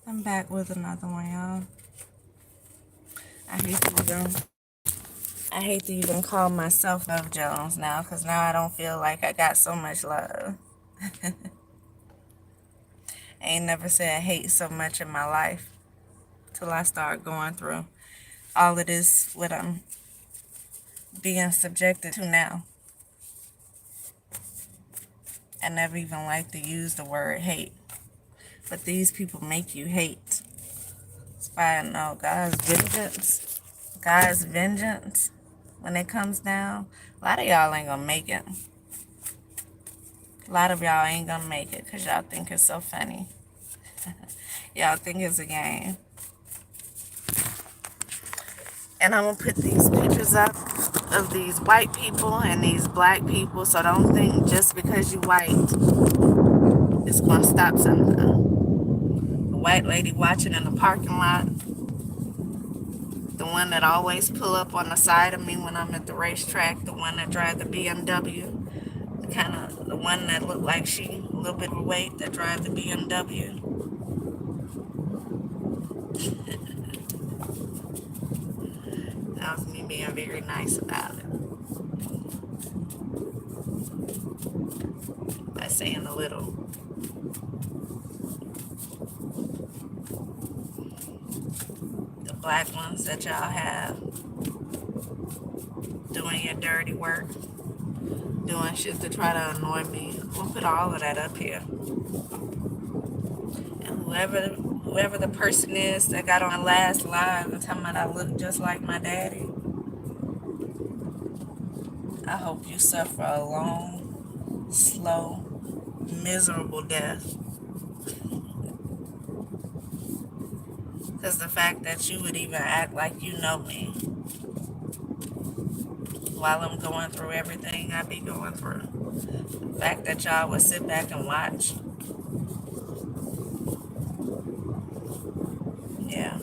I'm back with another one, y'all. I hate to even, I hate to even call myself Love Jones now, because now I don't feel like I got so much love. I ain't never said hate so much in my life till I start going through all of this, what I'm being subjected to now. I never even like to use the word hate, but these people make you hate. That's why I know God's vengeance, when it comes down, a lot of y'all ain't gonna make it. A lot of y'all ain't gonna make it because y'all think it's so funny. Y'all think it's a game. And I'm gonna put these pictures up of these white people and these black people, so don't think just because you white it's gonna stop something. The white lady watching in the parking lot, the one that always pull up on the side of me when I'm at the racetrack, the one that drive the BMW, the one that look like she a little bit of weight that drive the BMW. That was me being very nice about it by saying a little. The black ones that y'all have doing your dirty work, doing shit to try to annoy me. We'll put all of that up here. And whoever the person is that got on last live and talking about I look just like my daddy, I hope you suffer a long, slow, miserable death. Because the fact that you would even act like you know me while I'm going through everything I be going through. The fact that y'all would sit back and watch. Yeah,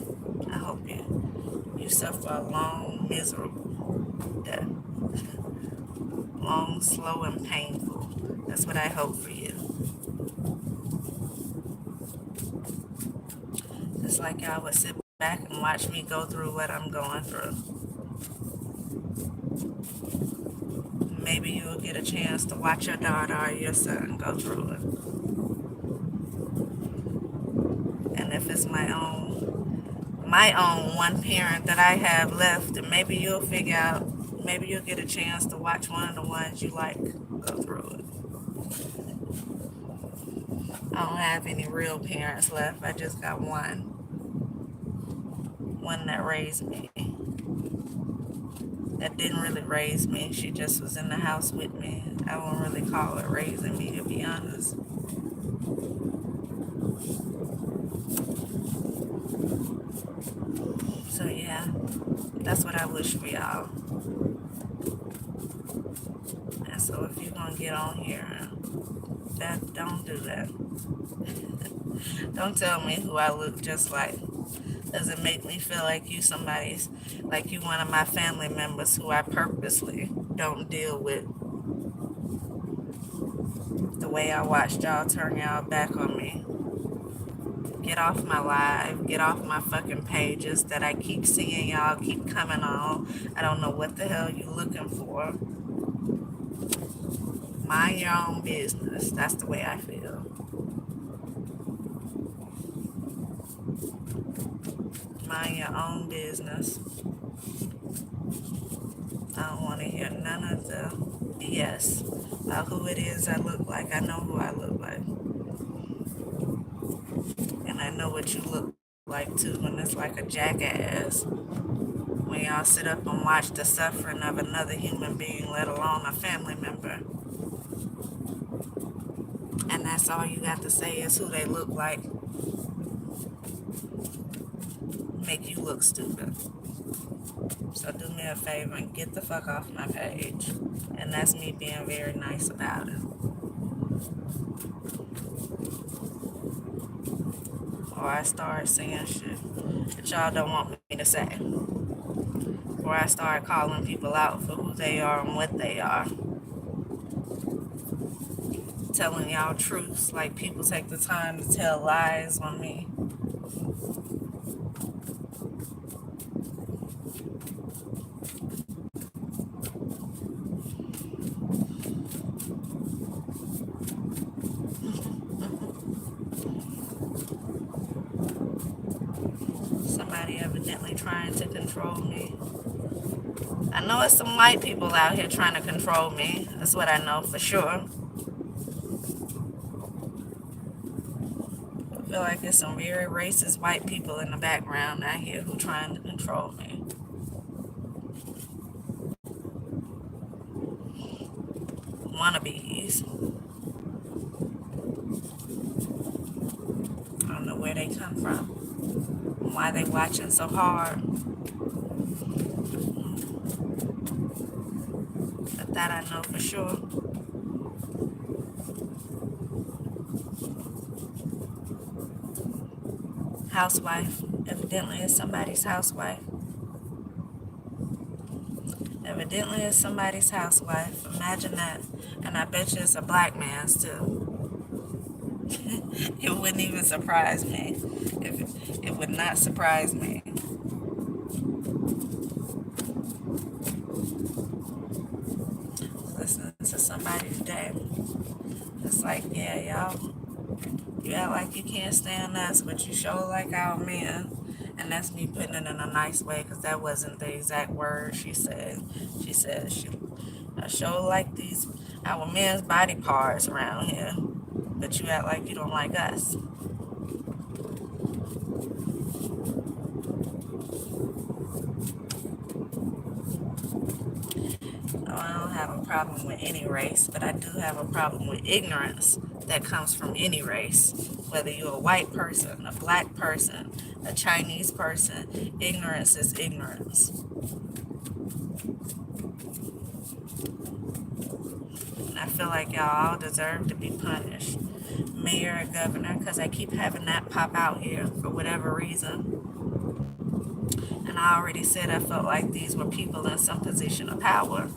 I hope you suffer a long, miserable death. Long, slow, and painful. That's what I hope for you. Just like y'all would sit back and watch me go through what I'm going through. Maybe you'll get a chance to watch your daughter or your son go through it. And if it's my own one parent that I have left, then maybe you'll figure out, maybe you'll get a chance to watch one of the ones you like go through it. I don't have any real parents left. I just got one that raised me. That didn't really raise me. She just was in the house with me. I won't really call it raising me, to be honest. So yeah, that's what I wish for y'all. And so if you're gonna get on here, don't do that. Don't tell me who I look just like. Does it make me feel like like you one of my family members who I purposely don't deal with the way I watched y'all turn y'all back on me? Get off my live, get off my fucking pages that I keep seeing y'all keep coming on. I don't know what the hell you looking for. Mind your own business. That's the way I feel. Mind your own business. I don't want to hear none of the BS about who it is I look like. I know who I look like. And I know what you look like too, when it's like a jackass. When y'all sit up and watch the suffering of another human being, let alone a family member. And that's all you got to say is who they look like. Make you look stupid. So do me a favor and get the fuck off my page. And that's me being very nice about it. Or I start saying shit that y'all don't want me to say. Or I start calling people out for who they are and what they are. Telling y'all truths like people take the time to tell lies on me. Somebody evidently trying to control me. I know it's some white people out here trying to control me. That's what I know for sure. I feel like there's some very racist white people in the background out here who trying to control me. Wannabes. I don't know where they come from, why they watching so hard. But that I know for sure. Housewife. Evidently it's somebody's housewife. Evidently it's somebody's housewife. Imagine that. And I bet you it's a black man's too. It wouldn't even surprise me. It would not surprise me. Listening to somebody today. It's like, yeah, y'all. You act like you can't stand us, but you show like our men. And that's me putting it in a nice way, because that wasn't the exact word she said. She said, I show like these our men's body parts around here, but you act like you don't like us. I don't have a problem with any race, but I do have a problem with ignorance that comes from any race. Whether you're a white person, a black person, a Chinese person, ignorance is ignorance. And I feel like y'all all deserve to be punished. Mayor and governor, because I keep having that pop out here for whatever reason. And I already said I felt like these were people in some position of power.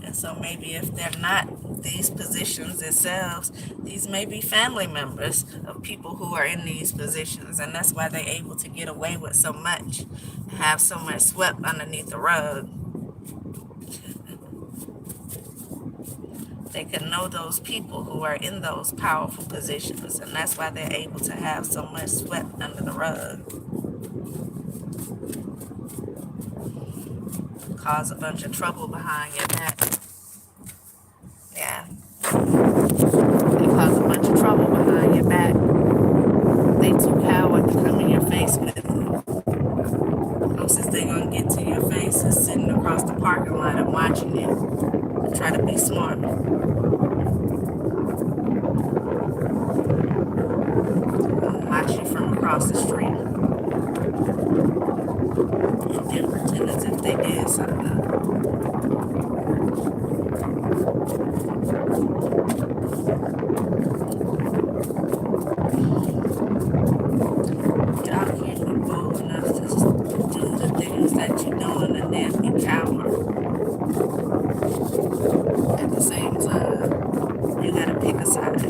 And so maybe if they're not these positions themselves, these may be family members of people who are in these positions. And that's why they're able to get away with so much and have so much swept underneath the rug. They can know those people who are in those powerful positions. And that's why they're able to have so much swept under the rug. Cause a bunch of trouble behind your back. Yeah. They cause a bunch of trouble behind your back. They too coward to come in your face with it. Closest they gonna get to your face is sitting across the parking lot and watching you and try to be smart. Watch you from across the street. And then pretend as if they did something. Y'all can't be bold enough to do the things that you're doing and then be coward. At the same time, you gotta pick a side.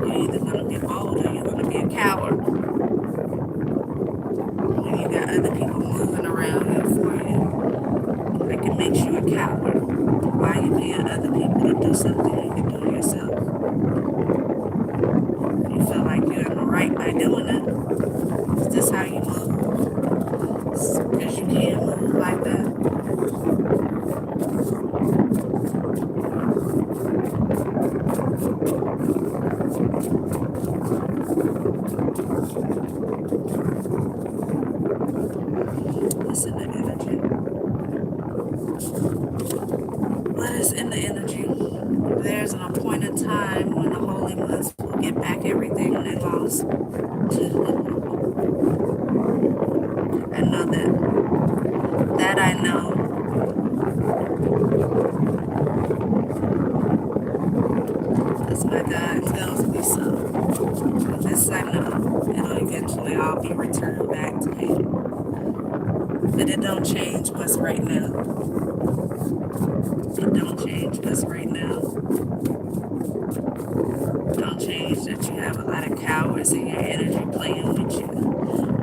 You're either gonna be bold or you're gonna be a coward. When you got other people moving around here for you, that can make you a coward. Why are you paying other people to do something you can do yourself? You feel like you're in the right by doing it. Is this how you move? Because you can't move like that. It's in the energy. What is in the energy? There's an appointed time when the Holy Ones will get back everything they lost. I know that. That I know. That's my God tells me so. This I know. It'll eventually all be returned back to me. But it don't change what's right now. It don't change what's right now. Don't change that you have a cowards in your energy playing with you.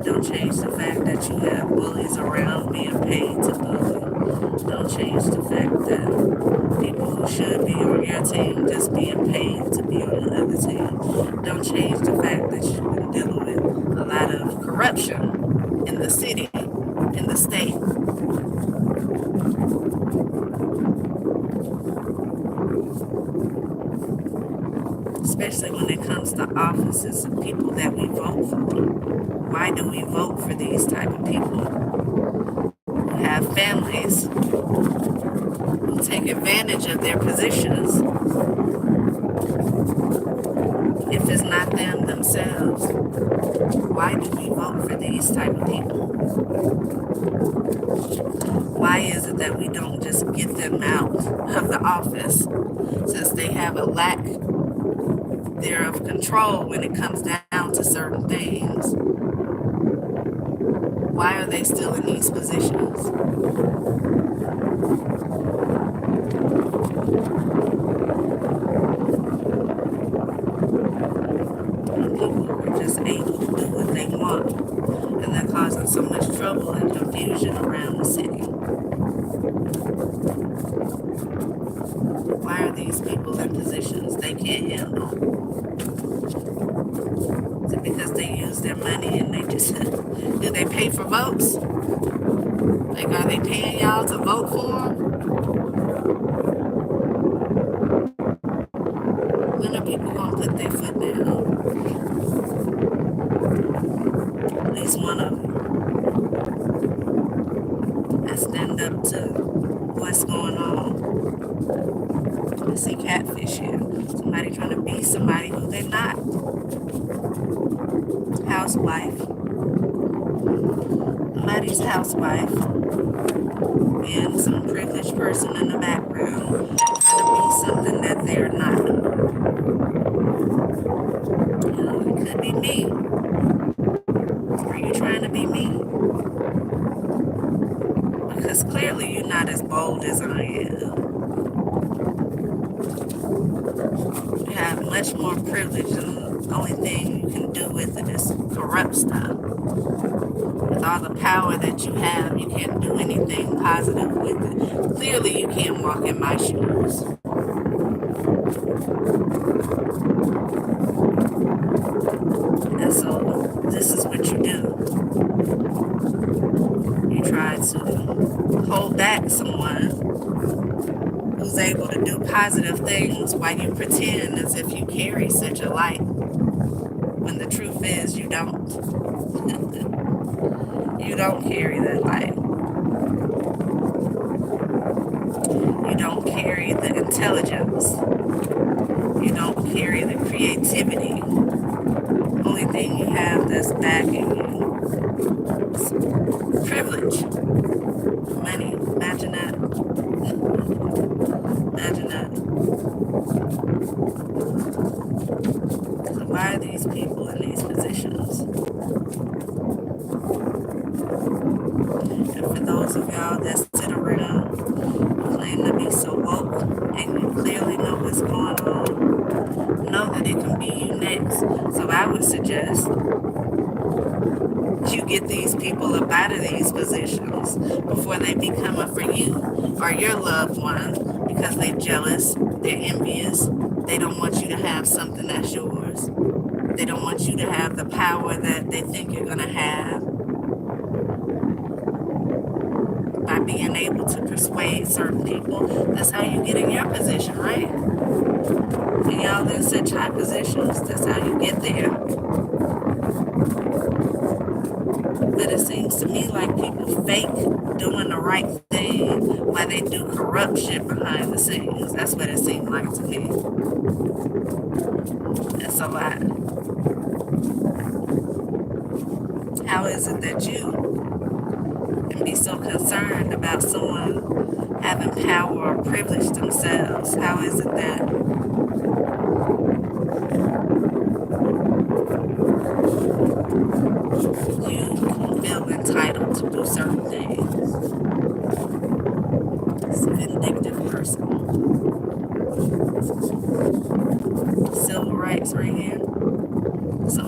Don't change the fact that you have bullies around being paid to bully. Don't change the fact that people who should be on your team just being paid to be on the other team. Don't change the fact that you've been dealing with a lot of corruption in the city, in the state. Especially when it comes to offices and people that we vote for. Why do we vote for these type of people who have families, who take advantage of their positions if it's not them themselves? Why do we vote for these type of people? Why is it that we don't just get them out of the office, since they have a lack there of control when it comes down to certain things? Why are they still in these positions? People are just able to do what they want, and they're causing so much trouble and confusion around the city. Why are these people in positions they can't handle? Is it because they use their money and they just, do they pay for votes? Like, are they paying y'all to vote for them? When are people gonna put their foot down? At least one of them. I stand up to what's going on. I see catfish here. Somebody trying to be somebody who they're not. Housewife. Somebody's housewife. And some privileged person in the background trying to be something that they're not. It could be me. Are you trying to be me? Because clearly you're not as bold as I am. You have much more privilege, and the only thing you can do with it is corrupt stuff. With all the power that you have, you can't do anything positive with it. Clearly you can't walk in my shoes. And so this is what you do. You try to hold back someone who's able to do positive things while you pretend as if you carry such a light, when the truth is you don't. You don't carry that light. You don't carry the intelligence. You don't carry the creativity. Only thing you have that's backing you is privilege. Money. Imagine that. Imagine that. So why are these people in these positions? And for those of y'all that sit around who claim to be so woke and you clearly know what's going on, know that it can be you next. So I would suggest you get these people up out of these positions before they become a for you or your loved one, because they're jealous, they're envious, they don't want you to have something that's yours. They don't want you to have the power that they think you're going to have by being able to persuade certain people. That's how you get in your position, right? And y'all in such high positions, that's how you get there. But it seems to me like people fake doing the right thing while they do corruption behind the scenes. That's what it seemed like to me. That's a lot. How is it that you can be so concerned about someone having power or privilege themselves? How is it that you feel entitled to do certain things? It's a vindictive person. Civil rights right here. So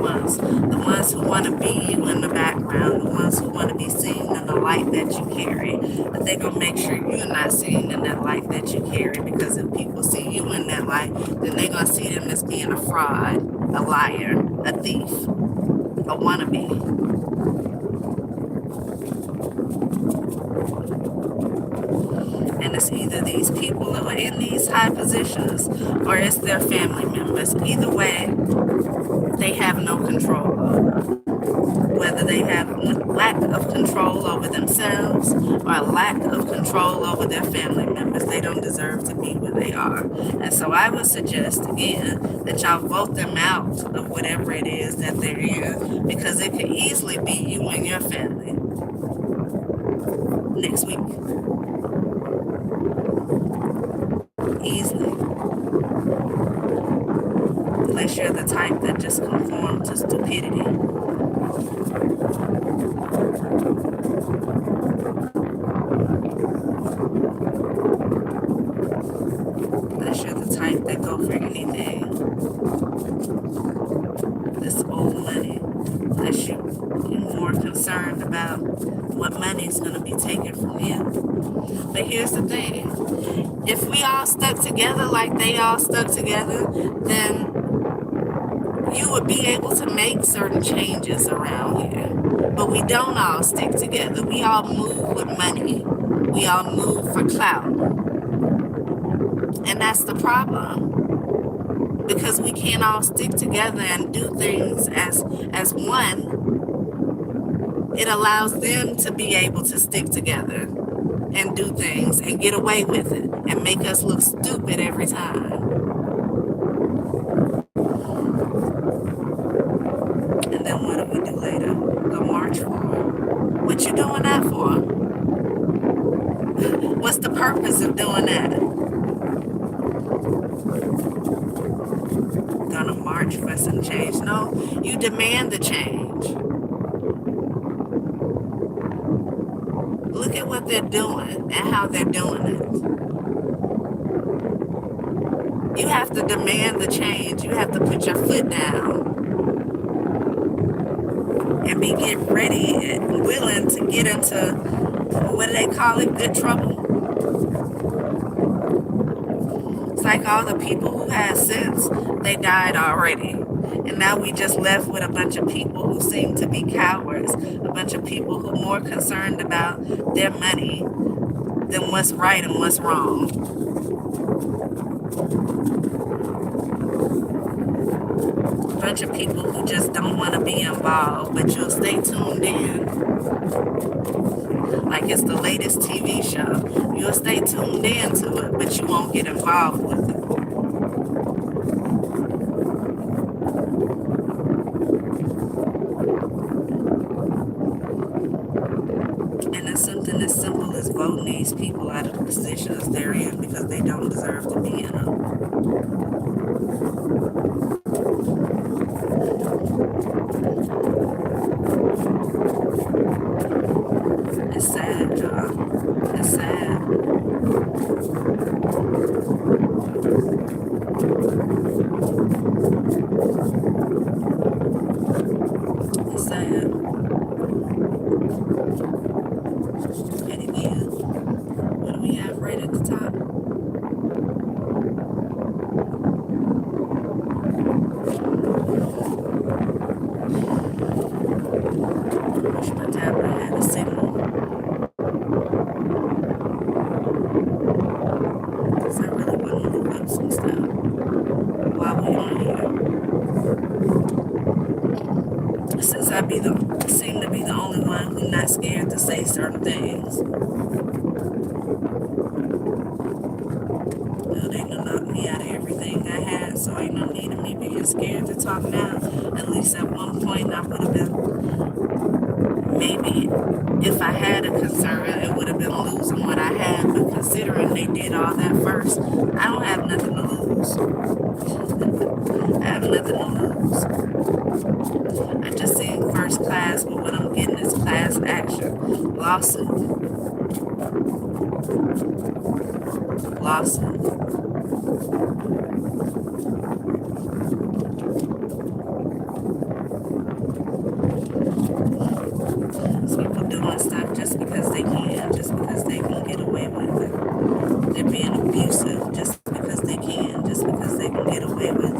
the ones who want to be you in the background, the ones who want to be seen in the light that you carry. But they're going to make sure you're not seen in that light that you carry, because if people see you in that light, then they're going to see them as being a fraud, a liar, a thief, a wannabe. And it's either these people who are in these high positions or it's their family members. Either way, they have no control over. Whether they have lack of control over themselves or a lack of control over their family members, they don't deserve to be where they are. And so I would suggest, again, that y'all vote them out of whatever it is that they're in, because it could easily be you and your family next week. Easily. Unless you're the type that just conform to stupidity. Unless you're the type that go for anything. This old money. Unless you're more concerned about what money is going to be taken from you. But here's the thing. If we all stuck together like they all stuck together, then you would be able to make certain changes around here. But we don't all stick together. We all move with money. We all move for clout. And that's the problem. Because we can't all stick together and do things as one. It allows them to be able to stick together and do things and get away with it and make us look stupid every time. And then what do we do later? Go march for it. What you doing that for? What's the purpose of doing that? Gonna march for some change? No, you demand the change. Look at what they're doing and how they're doing it. You have to demand the change. You have to put your foot down and get ready and willing to get into, what do they call it, good trouble? It's like all the people who had sense, they died already. And now we just left with a bunch of people who seem to be cowards, a bunch of people who are more concerned about their money than what's right and what's wrong. A bunch of people who just don't want to be involved, but you'll stay tuned in. Like it's the latest TV show. You'll stay tuned in to it, but you won't get involved with it. And it's something as simple as voting these people out of the positions they're in because they don't deserve to be in them. It's sad, y'all. It's sad. It's sad. And again, what do we have right at the top? I wish my tablet had a signal. Because I really want to look up some stuff while we're on here. Since I seem to be the only one who's not scared to say certain things. Well, they done knocked me out of everything I had, so ain't no need of me being scared to talk now. At least at one point I would have been, maybe if I had a concern, it would have been losing what I had, but considering they did all that first, I don't have nothing to lose. I have nothing to lose. I just seen first class, but what I'm getting is class action. Lawsuit. they can get away with.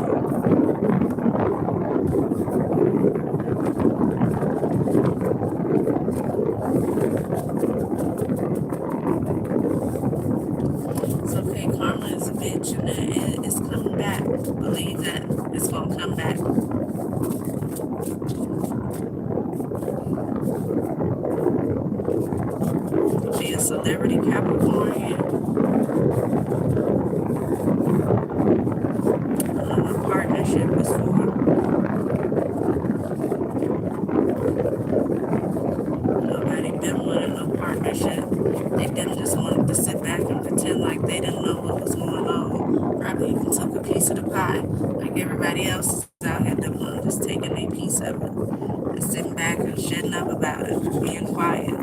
It's okay, karma is a bitch, and it's coming back. Believe that it's gonna come back. Be a celebrity Capricorn. A partnership is for. Nobody been wanting no partnership. They didn't just want to sit back and pretend like they didn't know what was going on. Probably even took a piece of the pie, like everybody else is out here doing, just taking a piece of it and sitting back and shutting up about it, being quiet.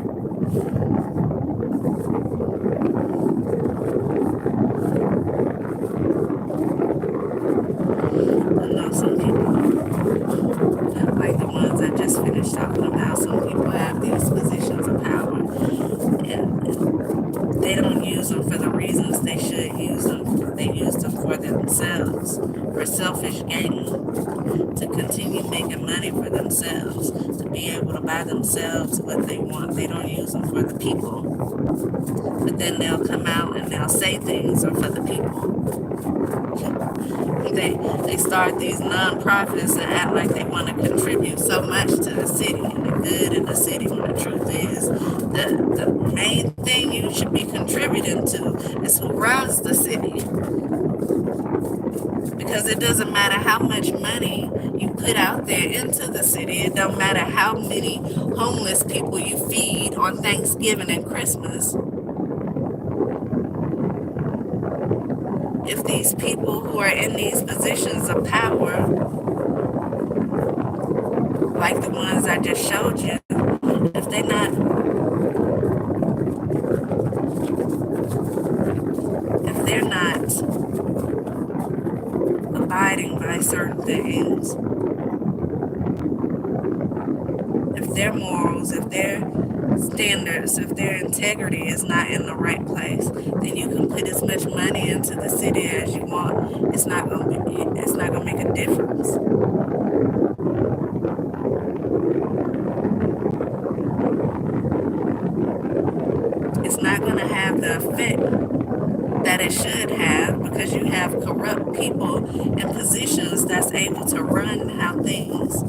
I know some people, like the ones I just finished talking about, some people have these positions of power and they don't use them for the reasons they should use them. They use them for themselves, for selfish gain, to continue making money for themselves, to be able to buy themselves what they want. They don't use them for the people. But then they'll come out and they'll say things are for the people. They start these non-profits and act like they want to contribute so much to the city and the good in the city, when the truth is the main thing you should be contributing to is who runs the city. Because it doesn't matter how much money you put out there into the city. It don't matter how many homeless people you feed on Thanksgiving and Christmas. If these people who are in these positions of power, like the ones I just showed you, if they're not abiding by certain things, if their morals, if their standards, if their integrity is not in the right place, then you can put as much money into the city as you want. It's not gonna make a difference. It's not gonna have the effect that it should have, because you have corrupt people in positions that's able to run how things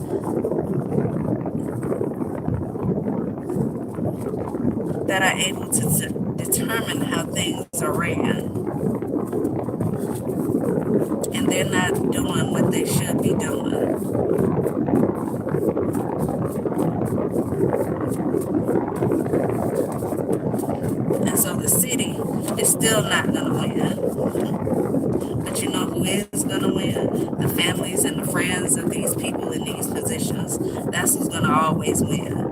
that are able to determine how things are ran. And they're not doing what they should be doing. And so the city is still not going to win. But you know who is going to win? The families and the friends of these people in these positions. That's who's going to always win.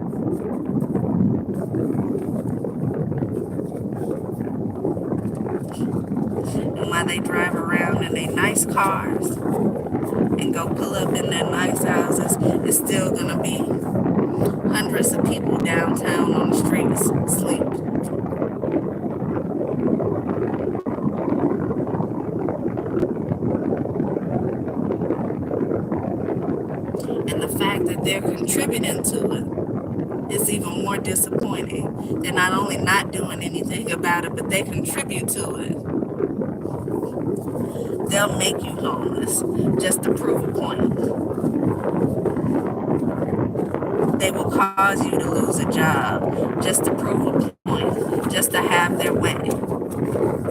And while they drive around in their nice cars and go pull up in their nice houses, it's still going to be hundreds of people downtown on the streets asleep. And the fact that they're contributing to it is even more disappointing. They're not only not doing anything about it, but they contribute to it. They'll make you homeless just to prove a point. They will cause you to lose a job just to prove a point, just to have their way,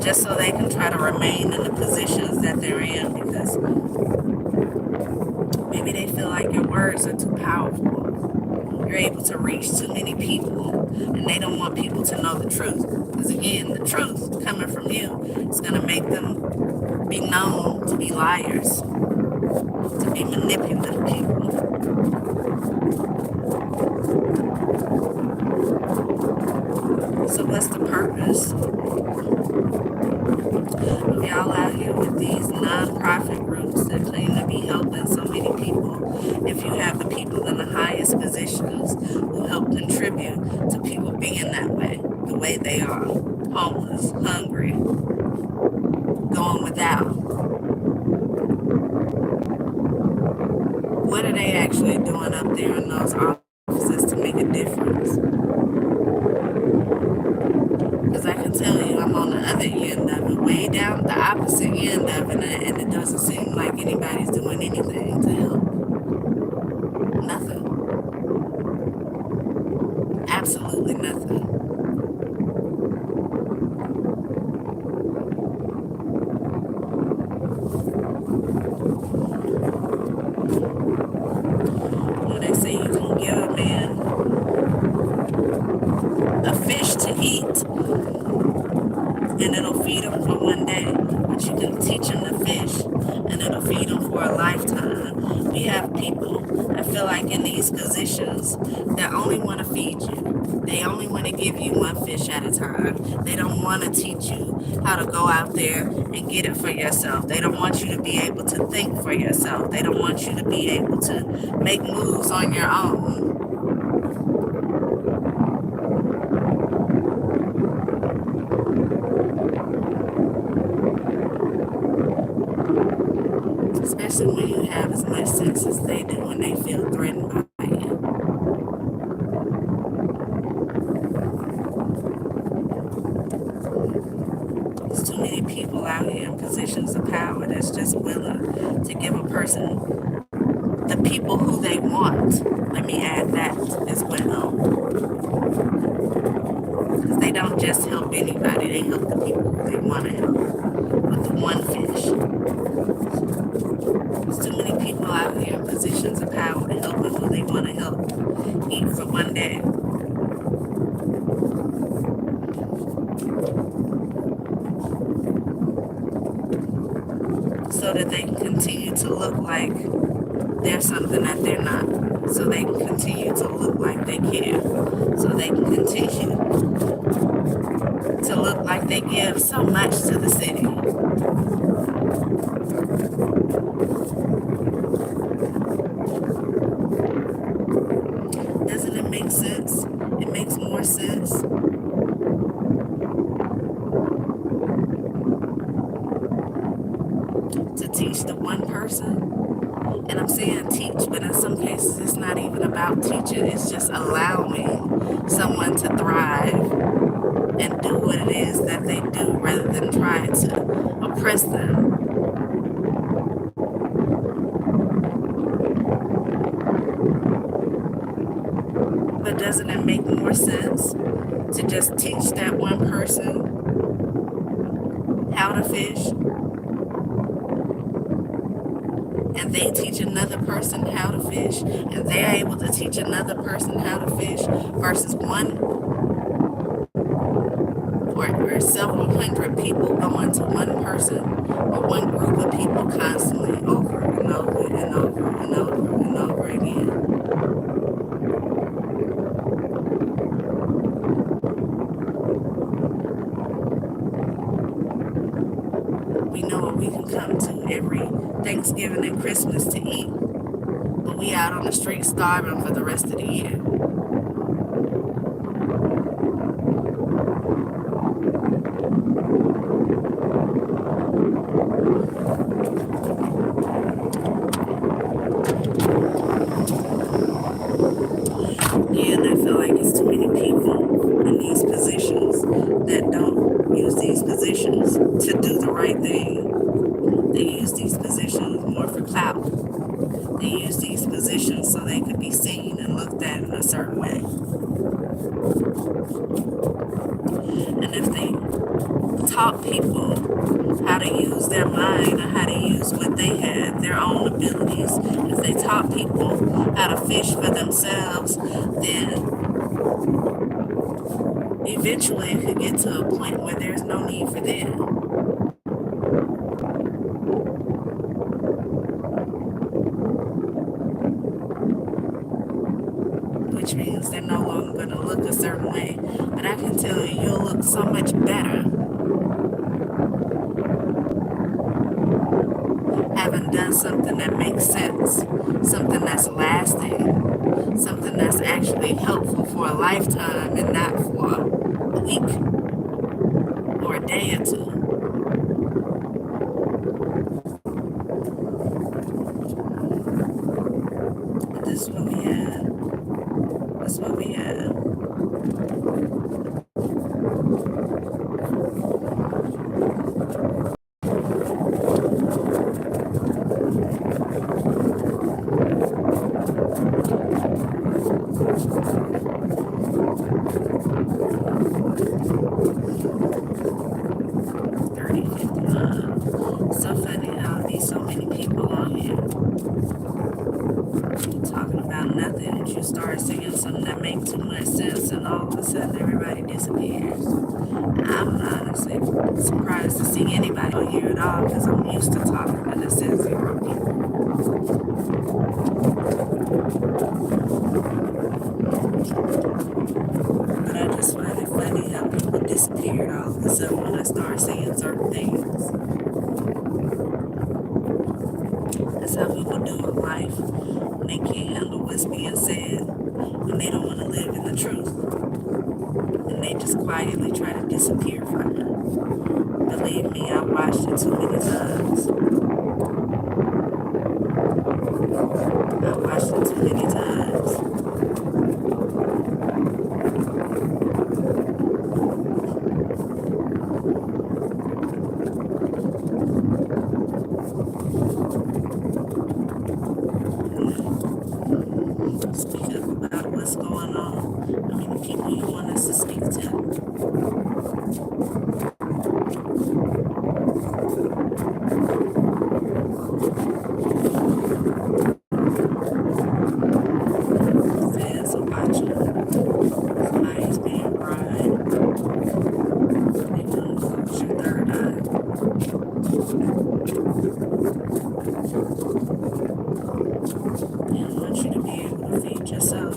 just so they can try to remain in the positions that they're in, because maybe they feel like your words are too powerful. You're able to reach too many people, and they don't want people to know the truth. Because again, the truth coming from you is going to make them be known to be liars, to be manipulative people. So what's the purpose of y'all out here with these non-profit groups that claim to be helping so many people, if you have the people in the highest positions who help contribute to people being that way, the way they are, homeless, hungry, going without? they actually doing up there in those offices to make a difference? Because I can tell you, I'm on the other end of it, way down the opposite end of it, and it doesn't seem like anybody's doing anything to help. Nothing. Absolutely nothing. When they say you can give a man a fish to eat, and it'll feed him for one day, but you can teach him to fish, and it'll feed him for a lifetime. We have people that feel like in these positions that only want to feed you. They only want to give you one fish at a time. They don't want to teach you how to go out there and get it for yourself. They don't want you to be able to think for yourself. They don't want you to be able to make moves on your own. Especially when you have as much sex as they do when they feel threatened by you. There's too many people out here in positions of power that's just willing to give a person the people who they want. Let me add that as well. Because they don't just help anybody, they help the people who they want to help with the one fish. There's too many people out here in positions of power to help with who they want to help eat for one day. So that they can continue to look like they're something that they're not. So they can continue to look like they care. So they can continue to look like they give so much to the city. Doesn't it make sense? It makes more sense to teach the one person. And I'm saying teach, but in some cases it's not even about teaching. It's just allowing someone to thrive and do what it is that they do rather than try to oppress them. But doesn't it make more sense to just teach that one person how to fish? And they teach another person how to fish, and they're able to teach another person how to fish, versus one or several hundred people going to one person or one group of people constantly over and over and over and over and over again. We know what we can come to every Thanksgiving and Christmas to eat, but we out on the street starving for the rest of the year. Yeah, and I feel like it's too many people in these positions that don't use these positions to do the right thing. They use these positions more for clout. They use these positions so they could be seen and looked at in a certain way. And if they taught people how to use their mind or how to use what they had, their own abilities, if they taught people how to fish for themselves, then eventually it could get to a point where there's no need for them. Which means they're no longer going to look a certain way. But I can tell you, you'll look so much better having done something that makes sense, something that's lasting, something that's actually helpful for a lifetime and not for a week or a day or two. all of a sudden everybody disappears. I'm honestly surprised to see anybody on here at all because I'm used to talking to the said 0 people. But I just find it funny how people disappeared all of a sudden when I start saying certain things. That's how people do in life when they can't handle what's being said, when they don't want to live in the truth, and they just quietly try to disappear from it. Believe me, I've watched it too many times. I've watched it too many times. Speak up about what's going on. I mean, the people you want us to speak to. Says watching. Somebody's being bribed. They want to close your third eye. They want you to be able to feed yourself.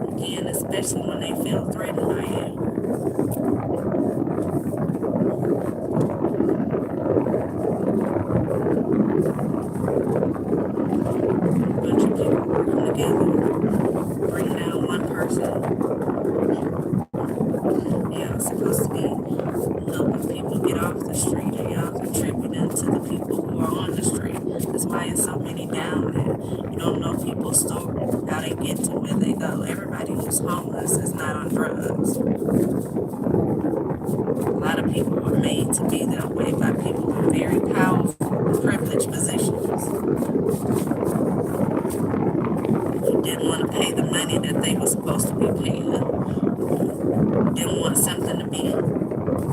Again, especially when they feel threatened by you. A bunch of people working together, bring down one person. Y'all supposed to be helping people get off the street, and y'all contributing to the people who are on the street. That's why there's so many down there. You don't know people's story, how they get to where they go. Everybody who's homeless is not on drugs. A lot of people were made to be that way by people in very powerful, privileged positions who didn't want to pay the money that they were supposed to be paying. Didn't want something to be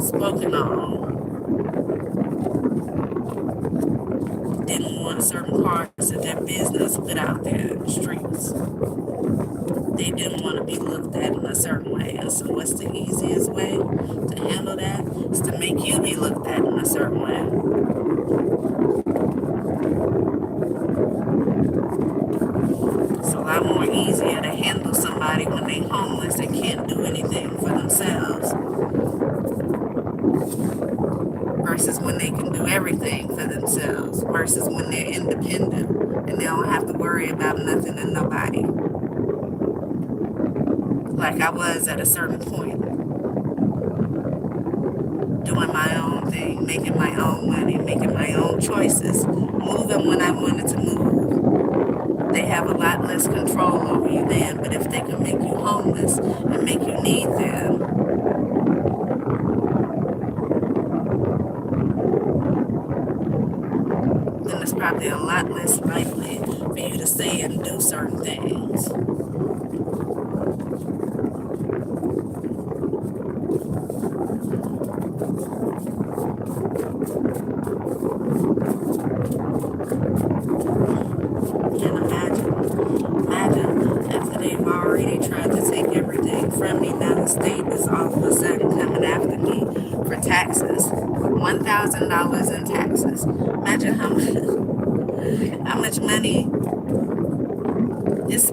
spoken on. Didn't want certain parts of their business put out there in the streets. They didn't want to be looked at in a certain way. And so what's the easiest way to handle that? Is to make you be looked at in a certain way. It's a lot more easier to handle somebody when they're homeless and can't do anything for themselves versus when they can do everything for themselves, versus when they're independent and they don't have to worry about nothing and nobody. Like I was at a certain point, doing my own thing, making my own money, making my own choices, moving when I wanted to move. They have a lot less control over you then, but if they can make you homeless and make you need them, then it's probably a lot less likely for you to say and do certain things. And imagine after they've already tried to take everything from me, now the state is all of a sudden coming after me for taxes. $1,000 in taxes. Imagine how much money is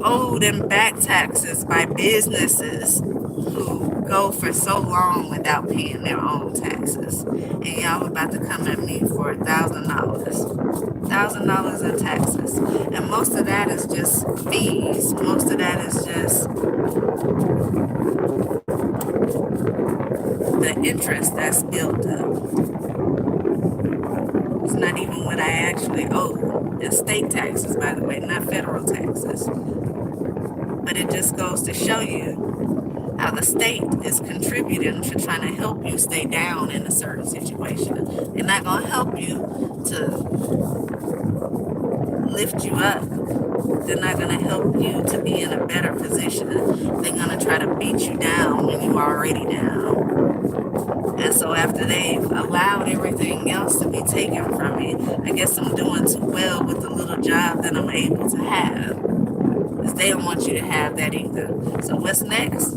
owed in back taxes by businesses who go for so long without paying their own taxes. And y'all about to come at me for $1,000 in taxes. And most of that is just fees. Most of that is just the interest that's built up. It's not even what I actually owe. It's state taxes, by the way, not federal taxes. But it just goes to show you how the state is contributing to trying to help you stay down in a certain situation. They're not going to help you to lift you up. They're not going to help you to be in a better position. They're going to try to beat you down when you're already down. And so after they've allowed everything else to be taken from me, I guess I'm doing too well with the little job that I'm able to have. because they don't want you to have that either. So what's next?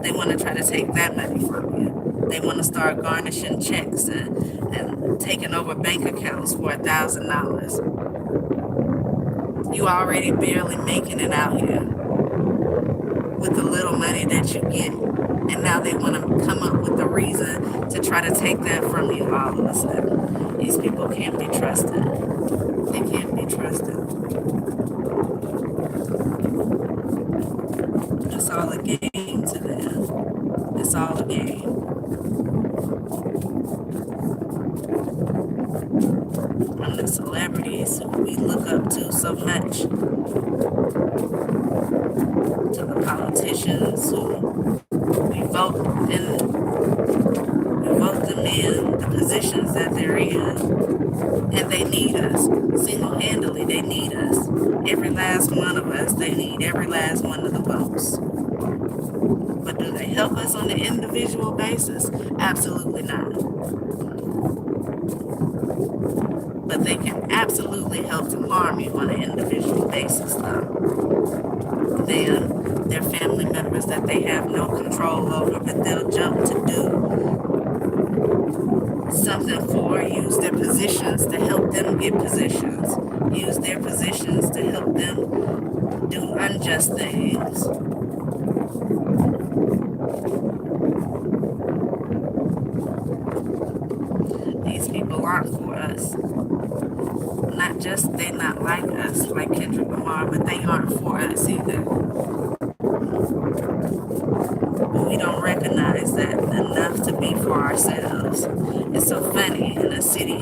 They want to try to take that money from you. They want to start garnishing checks and taking over bank accounts for $1,000. You already barely making it out here with the little money that you get. And now they want to come up with a reason to try to take that from you all of a sudden. These people can't be trusted. They can't be trusted. It's all a game to them. It's all a game. From the celebrities who we look up to so much, to the politicians who we vote them in the positions that they're in, and they need us single-handedly. They need us, every last one of us. They need every last one of the votes. But do they help us on an individual basis? Absolutely not. But they can absolutely help to harm you on an individual basis, though. Then their family members that they have no control over, but they'll jump to do something for, use their positions to help them get positions, use their positions to help them do unjust things. These people aren't for us. Not just they're not like us, like Kendrick Lamar, but they aren't for us either. We don't recognize that enough to be for ourselves. It's so funny in a city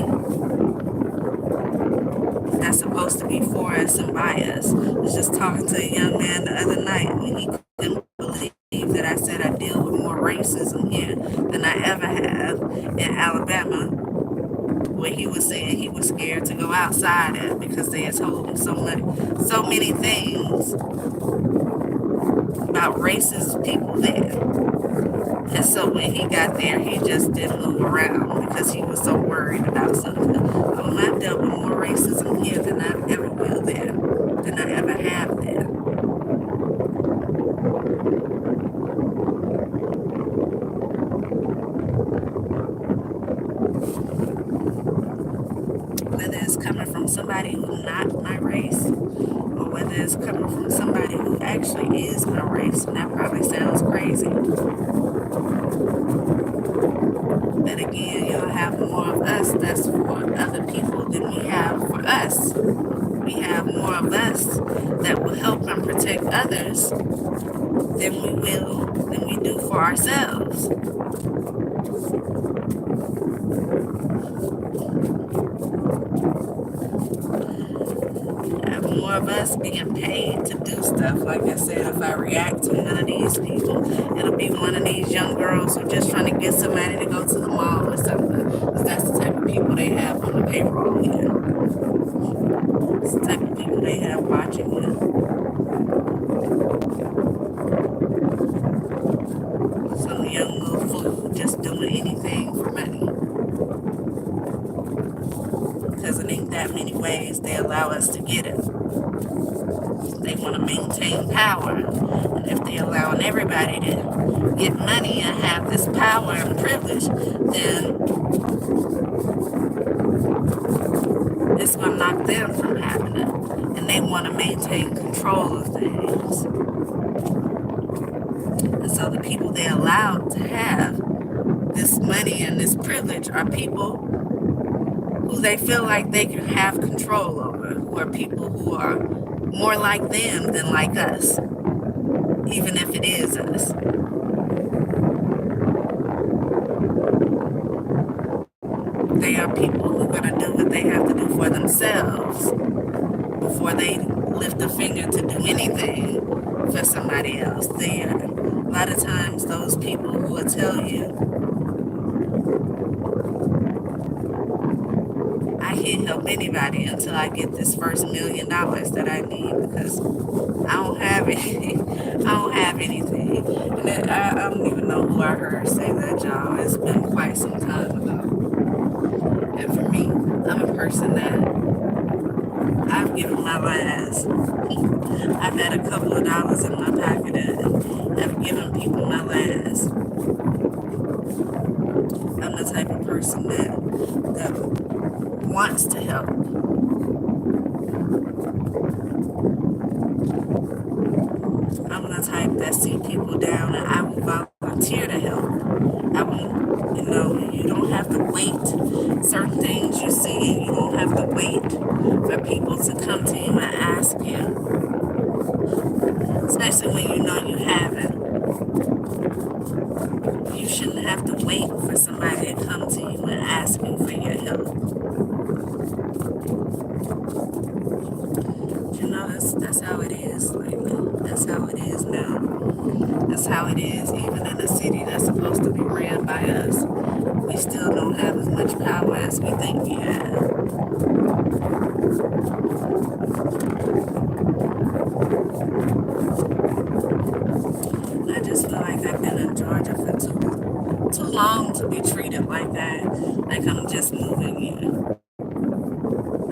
that's supposed to be for us and by us. I was just talking to a young man the other night, and he couldn't believe that I said I deal with more racism here than I ever have in Alabama, where he was saying he was scared to go outside at because they had told him so many things about racist people there. And so when he got there, he just didn't move around because he was so worried about something. Oh, I've dealt with more racism here than I ever will there, than I ever have there. Whether it's coming from somebody who's not my race, or whether it's coming from somebody who actually is my race, and that probably sounds crazy. But again, you'll have more of us that's for other people than we have for us. We have more of us that will help and protect others than we do for ourselves. More of us being paid to do stuff. Like I said, if I react to one of these people, it'll be one of these young girls who are just trying to get somebody to go to the mall or something. Because that's the type of people they have on the payroll here. It's the type of people they have watching here. Some young little fool just doing anything for money. Because it ain't that many ways they allow us to get it. They want to maintain power. And if they're allowing everybody to get money and have this power and privilege, then it's going to knock them from having it. And they want to maintain control of things. And so the people they allow to have this money and this privilege are people who they feel like they can have control over, who are people who are more like them than like us, even if it is us. They are people who are going to do what they have to do for themselves before they lift a finger to do anything for somebody else. They are, a lot of times, those people who will tell you, I can't help anybody until I get this first $1 million that I need because I don't have anything. I don't have anything. And I don't even know who I heard say that, y'all. It's been quite some time ago. And for me, I'm a person that I've given my my last. I've had a couple of dollars in my pocket and have given people my last. I'm the type of person that wants to help. I'm the type that see people down and I will volunteer to help. I will, you don't have to wait. Certain things you see, you don't have to wait for people to come to you and ask you. Especially when you know you haven't. You shouldn't have to wait for somebody to come to you and ask you for your help. That's how it is lately. That's how it is now. That's how it is even in a city that's supposed to be ran by us. We still don't have as much power as we think we have. I just feel like I've been in Georgia for too long to be treated like that. Like I'm just moving here.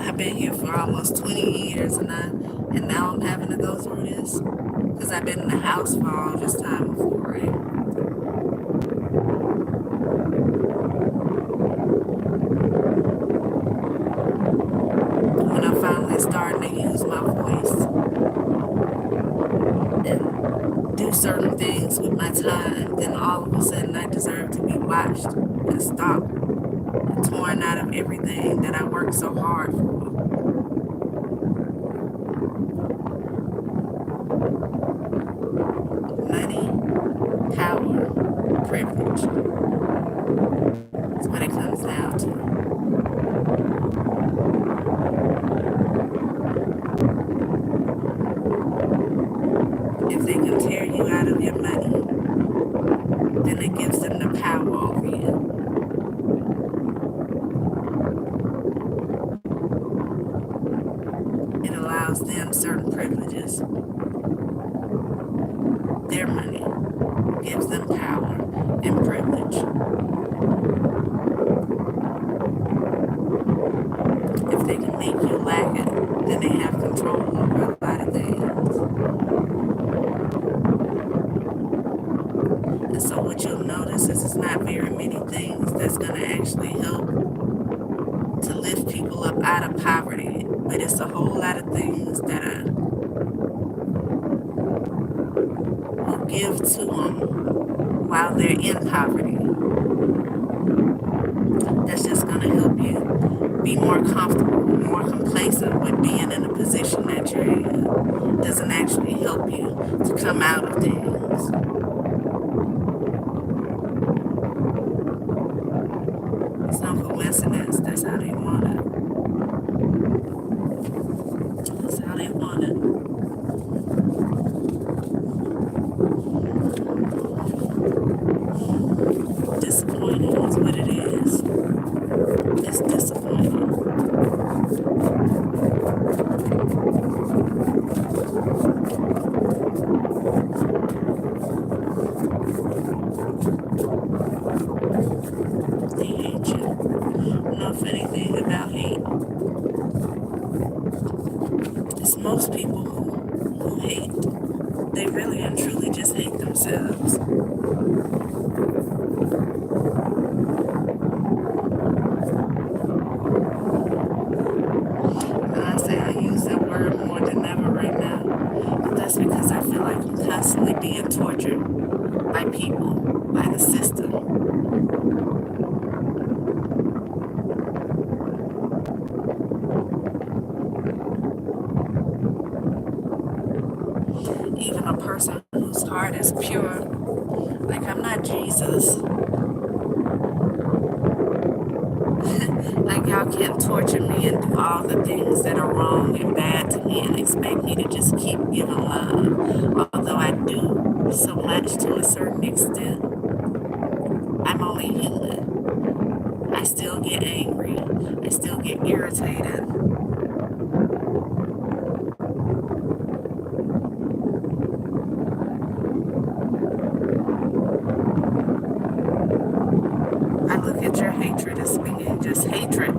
I've been here for almost 20 years and now I'm having to go through this because I've been in the house for all this time before, right? When I'm finally starting to use my voice and do certain things with my time, then all of a sudden I deserve to be watched and stopped and torn out of everything that I worked so hard for. Money, power, privilege. That's what it comes down to. If they can tear you out of your money, then it gives them the power over you. It allows them certain privileges. Their money gives them power and privilege. If they can make you lack it, then they have control over a lot of things. And so what you'll notice is it's not very many things that's going to actually help to lift people up out of poverty, but it's a whole lot of things that will give to them while they're in poverty. That's just going to help you be more comfortable, more complacent with being in the position that you're in. Doesn't actually help you to come out of things. It's no coincidence. That's how they want it. That's how they want it. Disappointing is what it is. It's disappointing. They hate you. No funny thing about hate. It's most people who hate. They really and truly just hate themselves. And I say I use that word more than ever right now. But that's because I feel like I'm constantly being tortured by people, by the system. Even a person whose heart is pure, like I'm not Jesus. Like y'all can't torture me and do all the things that are wrong and bad to me and expect me to just keep giving love. Although I do so much to a certain extent. I'm only human. I still get angry. I still get irritated. I look at your hatred as being just hatred.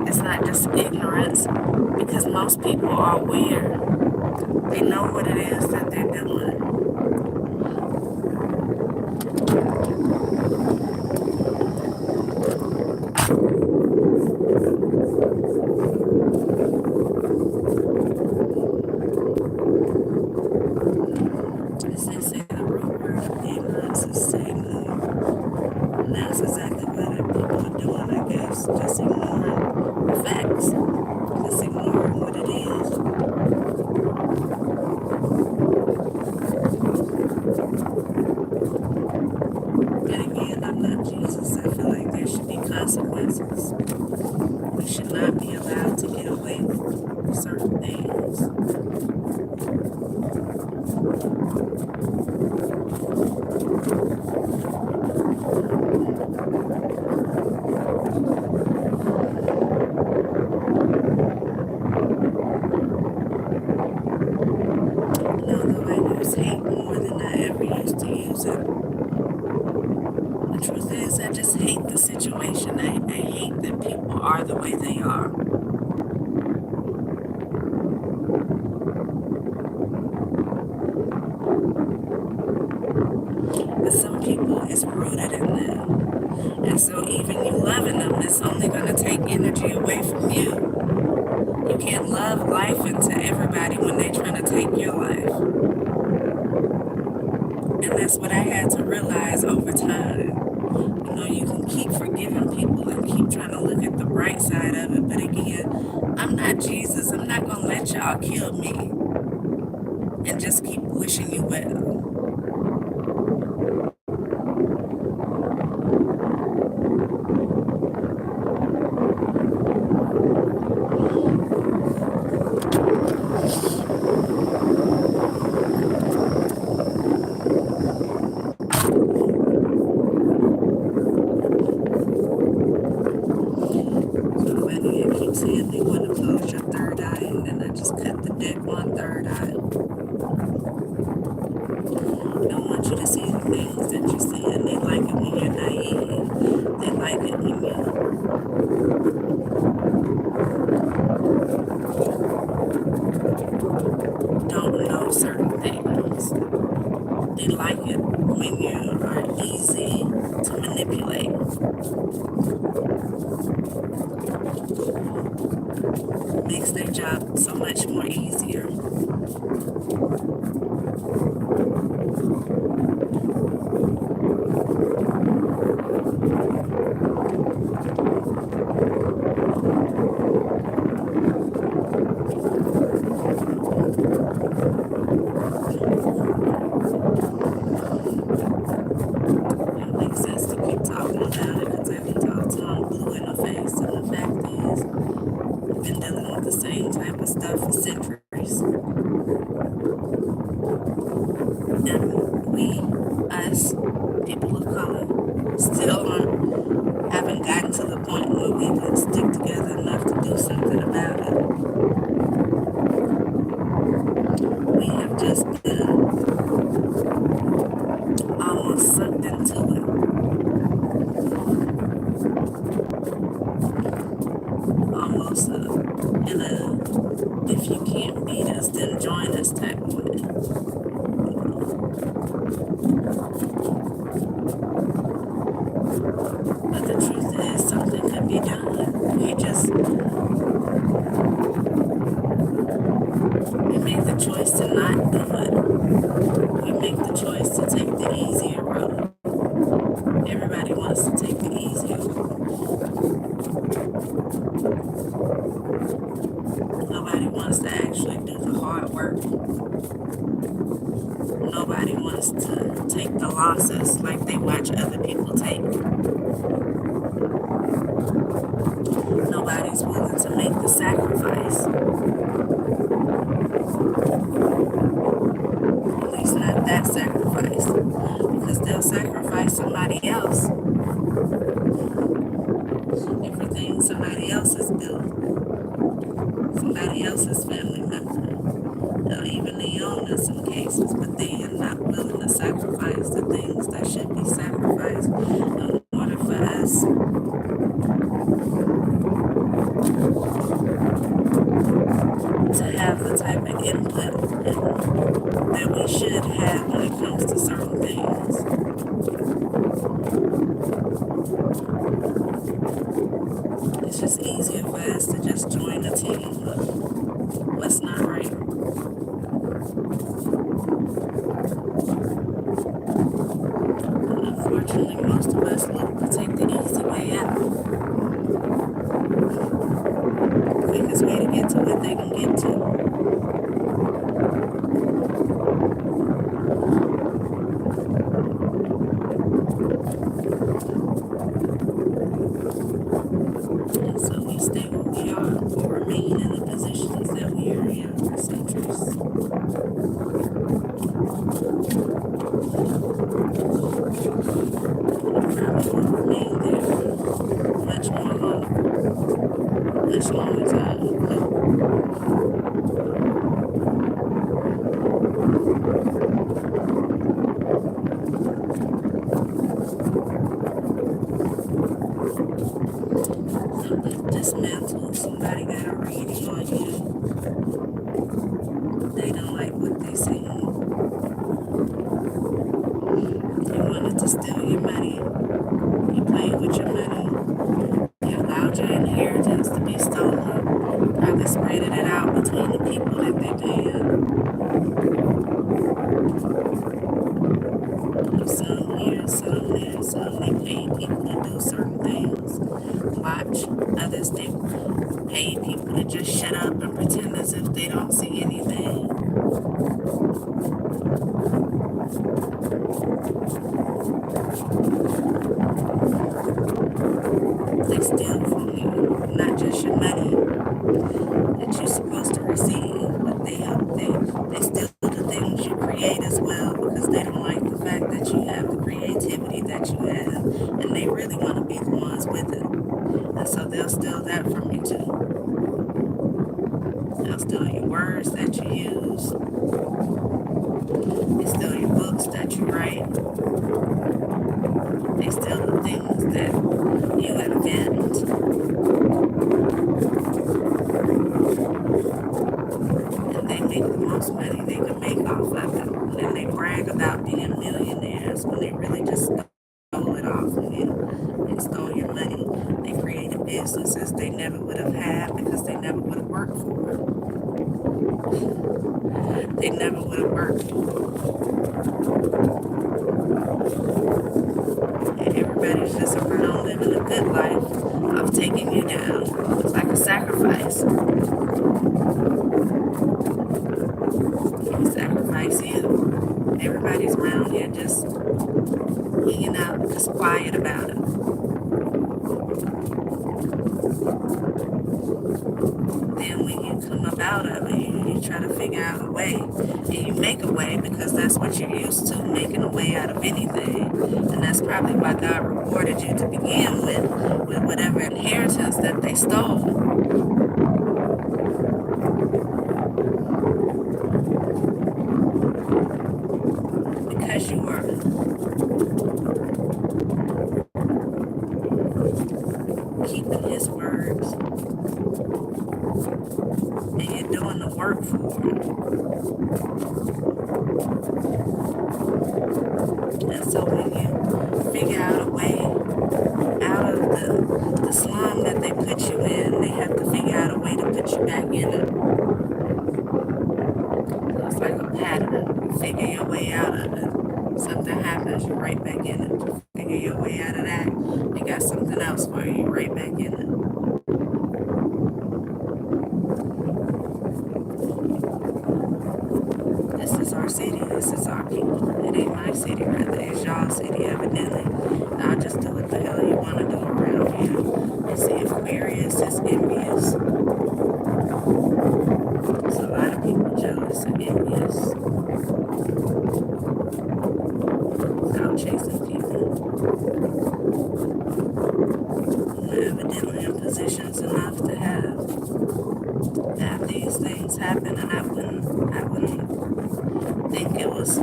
It's not just just ignorance, because most people are aware. They know what it is that they're doing. As they say, the root word of ignorance is Satan. And that's exactly what people are doing, I guess. Just ignoring facts. Just ignoring what it is. But again, I'm not Jesus. I feel like there should be consequences. We should not be allowed to get away with certain things. Although I use hate more than I ever used to use it. The truth is, I just hate the situation. I hate that people are the way they are. But some people, it's rooted in them. And so even you loving them, it's only going to take energy away from you. You can't love life into everybody when they're trying to take your life. And that's what I had to realize over time. You know, you can keep forgiving people and keep trying to look at the bright side of it. But again, I'm not Jesus. I'm not going to let y'all kill me and just keep wishing you well. So funny, I keep saying they want to close your third eye, and then I just cut the deck on third eye. I don't want you to see the things that you see, and they like it when you're naive. They like it when you don't know certain things. They like it when you are easy to manipulate. Makes their job so much more easier. It makes sense to keep talking about it because I can talk till I'm blue in the face. And the fact is, I've been dealing with the same type of stuff for centuries. And we, us, people of color, still haven't gotten to the point where we would stick together enough to do something about it. We have just been almost sucked into it. Almost in a, if you can't beat us, then join us type of way. But the truth is, something could be done. We make the choice to not do it. We make the choice to take the easier road. Everybody wants to take the easier road. Nobody wants to actually do the hard work. Nobody wants to take the losses like they watch other people take. Nobody's willing to make the sacrifice. At least not that sacrifice. Because they'll sacrifice somebody else. Everything somebody else has built. Somebody else's family member. They'll even own in some cases, but they are not willing to sacrifice the things that should be sacrificed in order for us to what they can get to. And so we stay where we are. We remain in the positions that we are in for centuries. Probably will remain there much longer time. Dismantle. Somebody got a reading on you. They don't like what they see. They wanted to steal your money. You played with your money. You allowed your inheritance to be stolen. Probably spreaded it out between the people that they paid. Some here, some there, some they paid people to do certain things. Watch. Others they paid people to just shut up and pretend as if they don't see anything. They steal from you, not just your money that you're supposed to receive, but they steal the things you create as well, because they don't like the fact that you have the creativity that you have, and they really want to be the ones with it. And so they'll steal that from you too. They'll steal your words that you use. They steal your books that you write. They steal the things that you invent. And they make the most money they can make off of it. And they brag about being millionaires when they really just stole it off of you. They stole your money. They created businesses they never would have had because they never would have worked for it. They never would have worked. And everybody's just around living a good life of taking you down. It's like a sacrifice. They sacrifice you. Everybody's around here just hanging out, just quiet about it. Then when you come up out of it, you try to figure out a way. And you make a way because that's what you're used to, making a way out of anything. And that's probably why God rewarded you to begin with whatever inheritance that they stole. Because you were keeping his words. And you're doing the work for him. And so when you figure out a way out of the slum that they put you in, they have to figure out a way to put you back in it. It's like a pattern. You figure your way out of it. Something happens, you're right back in it. You figure your way out of that, they got something else for you, you're right back in it. This is our city, this is our people. It ain't my city, rather, it's y'all city, evidently. I'll just do what the hell you want to do around here. And see if Aquarius is envious. There's a lot of people jealous and envious. Out chasing people who are evidently in positions enough to have these things happen, and I wouldn't think it was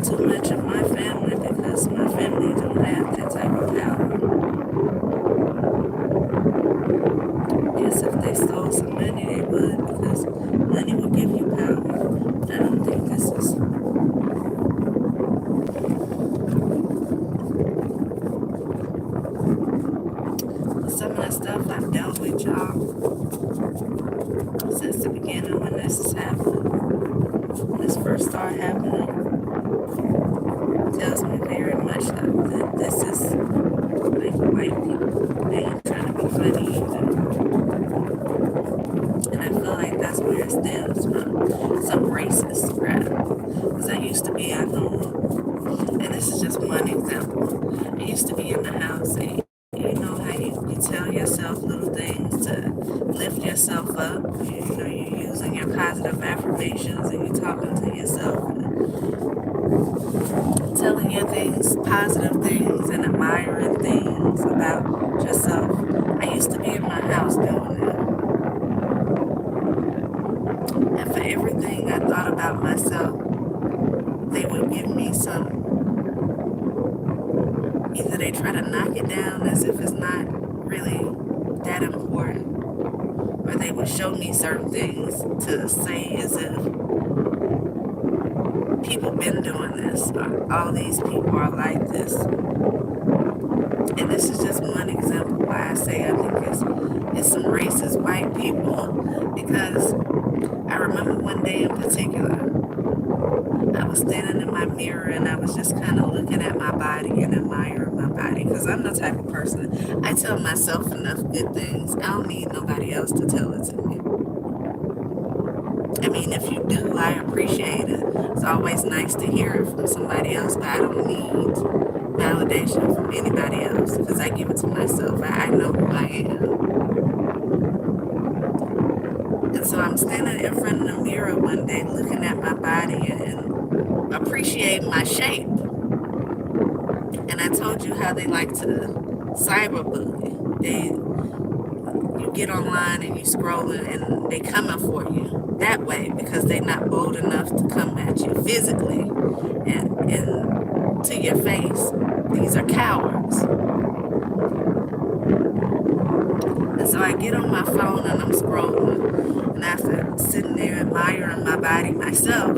too much of my family, because my family don't have that type of power. Yes, if they stole some money, they would, because money will give you power. I don't think this is. Some of the stuff I've dealt with, y'all, since the beginning when this is happening, when this first started happening, tells me very much that this is like white people. They ain't trying to be funny either. little things to lift yourself up. You're using your positive affirmations and you're talking to yourself and telling your things, positive things, and admiring things about yourself. I used to be in my house doing that. And for everything I thought about myself, they would give me some. Either they try to knock it down as if it's not really that important, or they would show me certain things to say as if people been doing this, or all these people are like this. And this is just one example why I say I think it's some racist white people, because I remember one day in particular, I was standing in my mirror and I was just kind of looking at my body and admiring my body, because I'm the type of person, I tell myself enough good things. I don't need nobody else to tell it to me. I mean, if you do, I appreciate it. It's always nice to hear it from somebody else, but I don't need validation from anybody else, because I give it to myself. I know who I am. And so I'm standing in front of the mirror one day looking at my body and appreciating my shape. And I told you how they like to cyberbully. You get online and you scroll and they coming for you that way because they're not bold enough to come at you physically and to your face. These are cowards. And so I get on my phone and I'm scrolling, and after sitting there admiring my body myself,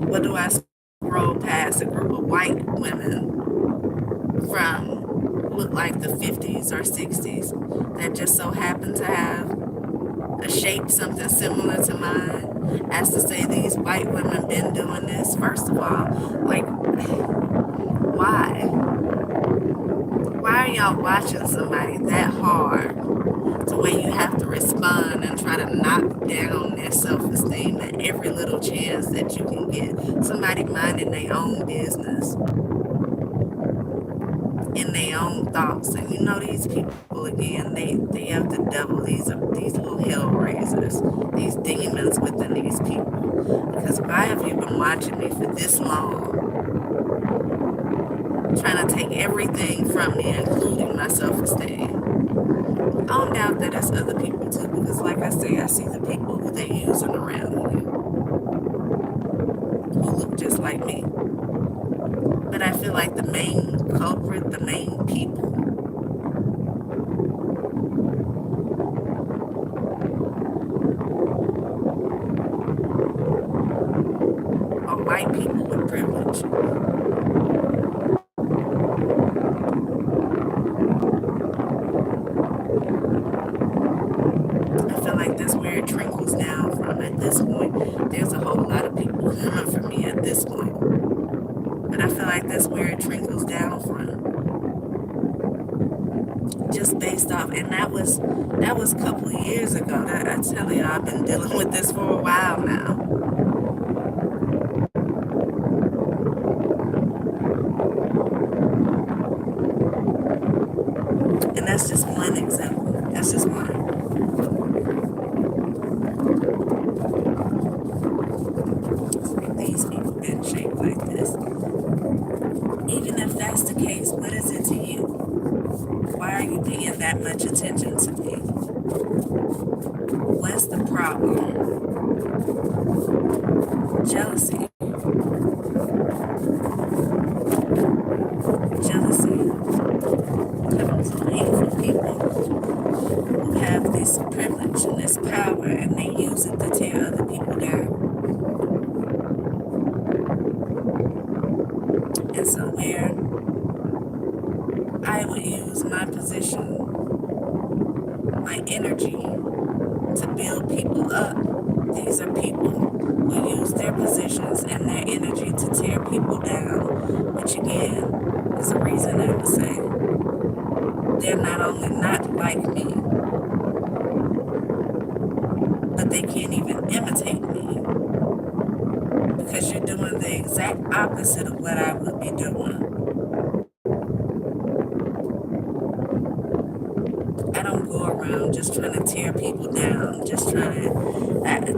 what do I scroll past? A group of white women from look like the 50s or 60s that just so happen to have a shape something similar to mine, as to say these white women been doing this. First of all, like, why? Why are y'all watching somebody that hard to where you have to respond and try to knock down their self-esteem at every little chance that you can get? Somebody minding their own business, in their own thoughts. And you know, these people, again, they have the devil. These little hell raisers, these demons within these people. Because why have you been watching me for this long, trying to take everything from me, including my self-esteem? I don't doubt that it's other people too, because like I say, I see the people who they using around me who look just like me. But I feel like the main culprit, the main people, are white people with privilege. I feel like that's where it trickles down from at this point. There's a whole lot of people coming for me at this point. But I feel like that's where it trickles down from. Just based off, and that was a couple of years ago. That I tell you, I've been dealing with this for a while now. And that's just one example. That's just one. These people been shaped like this. Even if that's the case, what is it to you? Why are you paying that much attention to me? What's the problem? Jealousy. Jealousy comes from hateful people who have this privilege and this power, and they use it to tear other people down. And so where I would use my position, my energy, to build people up, these are people who use their positions and their energy to tear people down, which again is a reason I would say they're not only not like me, but they can't even imitate me, because you're doing the exact opposite of what I would be doing. around just trying to tear people down, just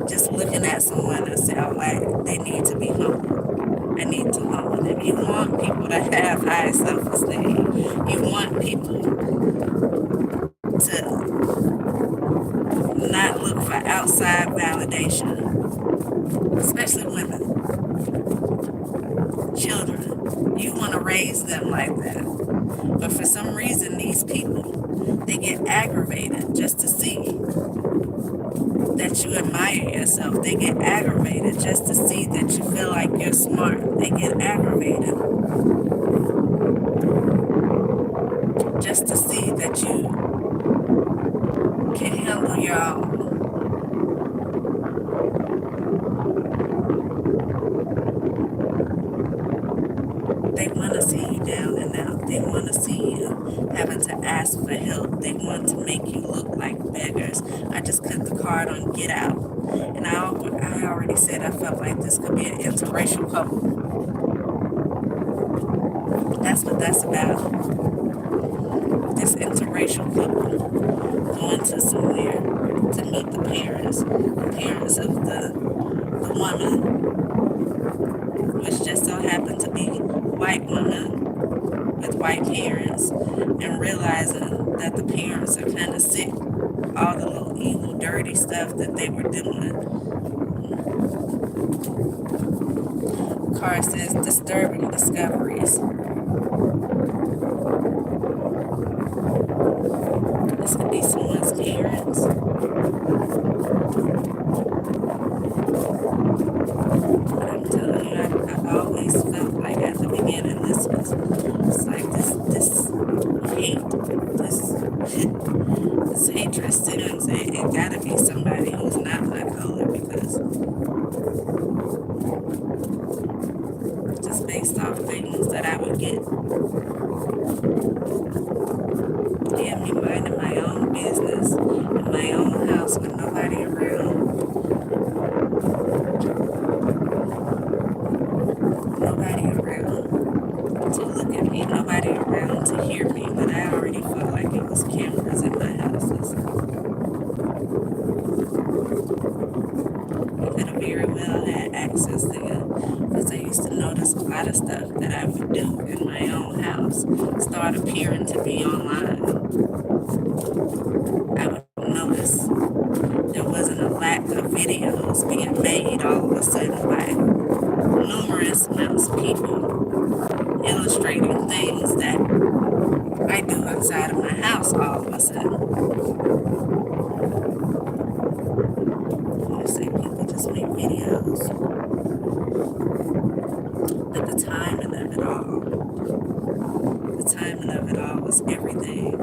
just looking at someone and say, oh, like, they need to be humble. I need to humble them. You want people to have high self-esteem. You want people to not look for outside validation, especially women, children. You want to raise them like that. But for some reason, these people, they get aggravated just to see that you admire yourself. They get aggravated just to see that you feel like you're smart. They get aggravated just to see that you can handle your own. They want to see you down and out. They want to see you having to ask for help. They want to make you look like beggars. I just cut the card on Get Out. And I already said I felt like this could be an interracial couple. That's what that's about. This interracial couple going to somewhere to meet the parents of the woman, which just so happened to be white woman with white parents, and realizing that the parents are kind of sick, all the little evil, dirty stuff that they were doing. Card says disturbing discoveries. This could be someone's parents. But I'm telling you, I've always felt like at the beginning, it's like this hate, this hatred stems. It gotta be somebody who's not my color, because just based off things that I would get. Yeah, me minding my own business in my own house with nobody around. Nobody around to look at me. Nobody around to hear me. But I already felt like it was cameras in my houses. I could have very well had access there, because I used to notice a lot of stuff that I would do in my own house start appearing to be online. I would notice there wasn't a lack of videos being made all of a sudden by numerous amounts of people illustrating things that I do inside of my house all of a sudden. I say people just make videos. But the timing of it all was everything.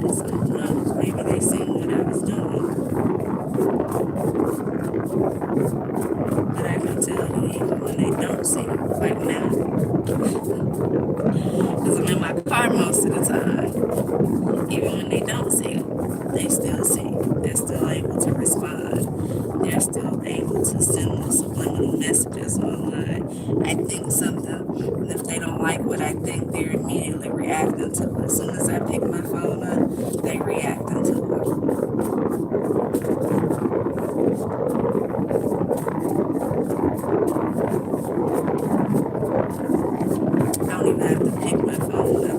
So who knows, maybe they seen what I was doing. But I can tell you, even when they don't see it, like now, because I'm in my car most of the time, even when they don't see it, they still see. They're still able to respond. They're still able to send the subliminal messages online. I think something, and if they don't like what I think, they're immediately reacting to it. As soon as I pick my phone up, they reacting to it. I don't even have to pick my phone up.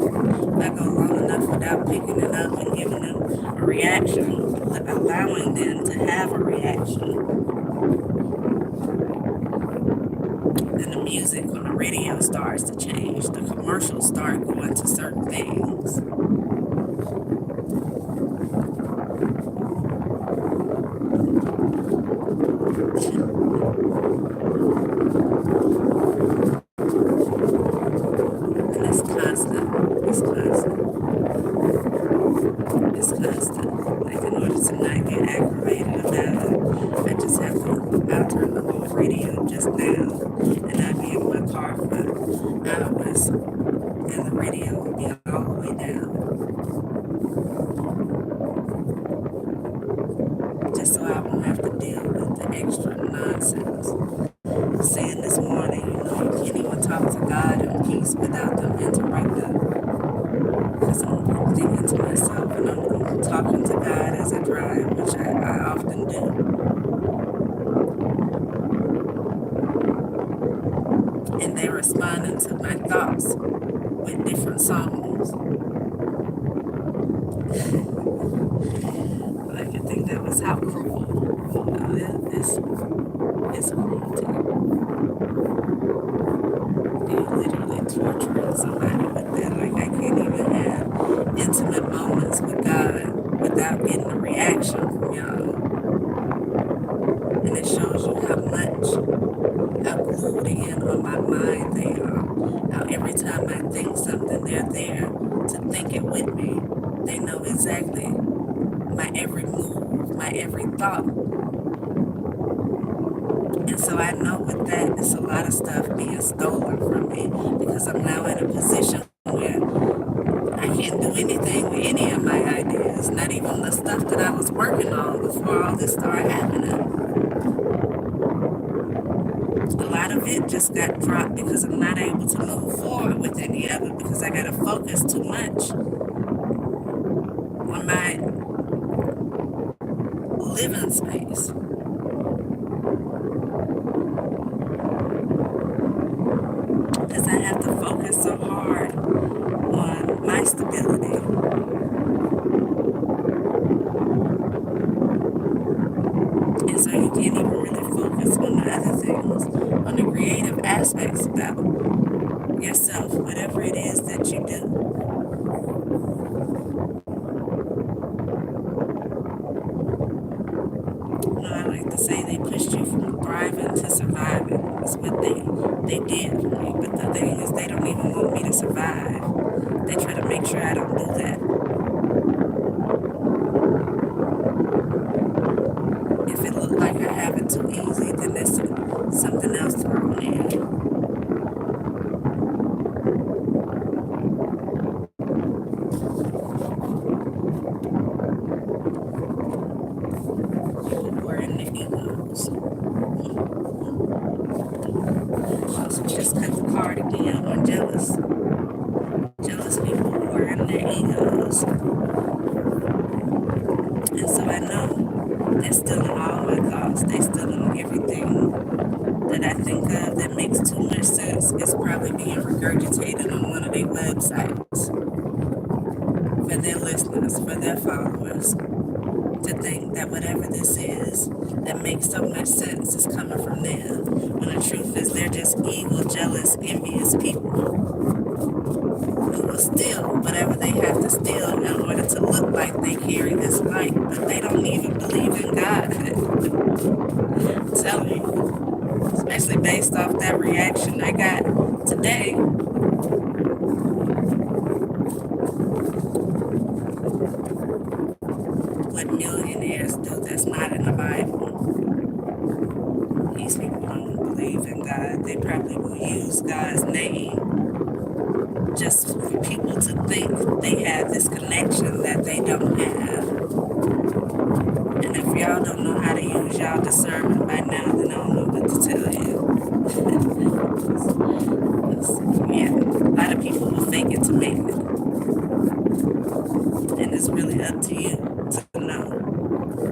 If I go long enough without picking it up and giving them a reaction, allowing them to have a reaction, then the music on the radio starts to change. The commercials start going to certain things. And it's constant. It's constant. It's constant. Like, in order to not get aggravated about it, I just have to, I'll turn the whole radio just down, and I'll be in my car for hours, and the radio will be all the way down. Just so I won't have to deal with the extra nonsense. Saying this morning, you can't even talk to God in peace without them interrupting. songs. Like, I think that was how cruel. It's cruelty. You're literally torturing somebody with that. Like, I can't even have intimate moments with God without getting a reaction from y'all. And it shows you how glued in on my mind they are. How every time I think something, they're there to think it with me. They know exactly my every move, my every thought. And so I know with that, it's a lot of stuff being stolen from me because I'm now in a position where I can't do anything with any of my ideas, not even the stuff that I was working on before all this started happening. A lot of it just got dropped because I'm not able to move forward with any of it because I got to focus too much on my living space. Because I have to focus so hard on my stability. And so you can't even really focus on the other things, on the creative aspects about yourself, whatever it is that you do. I like to say they pushed you from thriving to surviving. That's what they did for me. But the thing is, they don't even want me to survive. They try to make sure I don't do that. If it looked like I have it too easy, then there's something else thrown in. Just cut the card again on jealous. Jealous people who are in their egos. And so I know they're stealing all my thoughts. They're stealing everything that I think of that makes too much sense. It's probably being regurgitated on one of their websites for their listeners, for their followers, to think that whatever this is that makes so much sense is coming from them. When the truth is they're just evil, jealous, envious people who will steal whatever they have to steal in order to look like they carry this light, but they don't even believe in God. I'm telling you, especially based off that reaction I got today. What millionaires do that's not in the Bible. These people don't believe in God. They probably will use God's name just for people to think they have this connection that they don't have. And if y'all don't know how to use y'all discernment by now, then I don't know what to tell you. Yeah, a lot of people will fake it to make it. And it's really up to you to know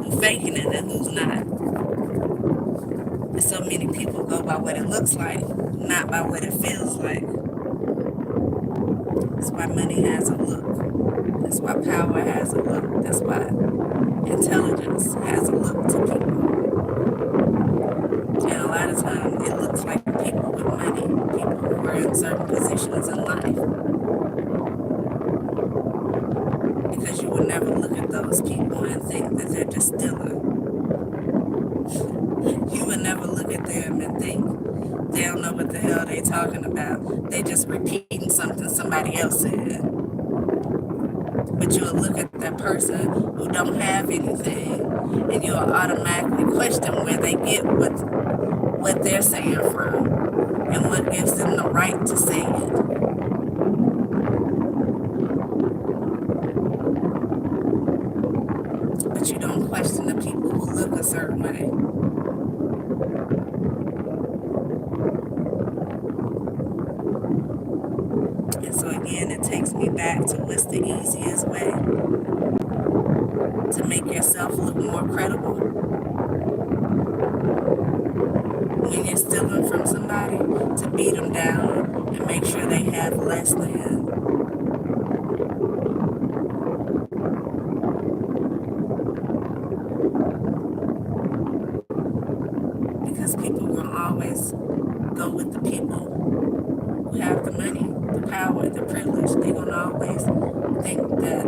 who's faking it and who's not. And so many people go by what it looks like, not by what it feels like. That's why money has a look. That's why power has a look. That's why intelligence has a look to people. And a lot of times it looks like people with money, people who are in certain positions in life. Because you would never look at those people and think that they're just stealing. You would never look at them and think they don't know what the hell they're talking about. They just repeating something somebody else said. But you'll look at that person who don't have anything and you'll automatically question where they get what they're saying from and what gives them the right to say it. But you don't question the people who look a certain way. And so again, it takes me back to what's the easiest way to make yourself look more credible. When you're stealing from somebody, to beat them down and make sure they have less than. with the privilege, they're going to always think that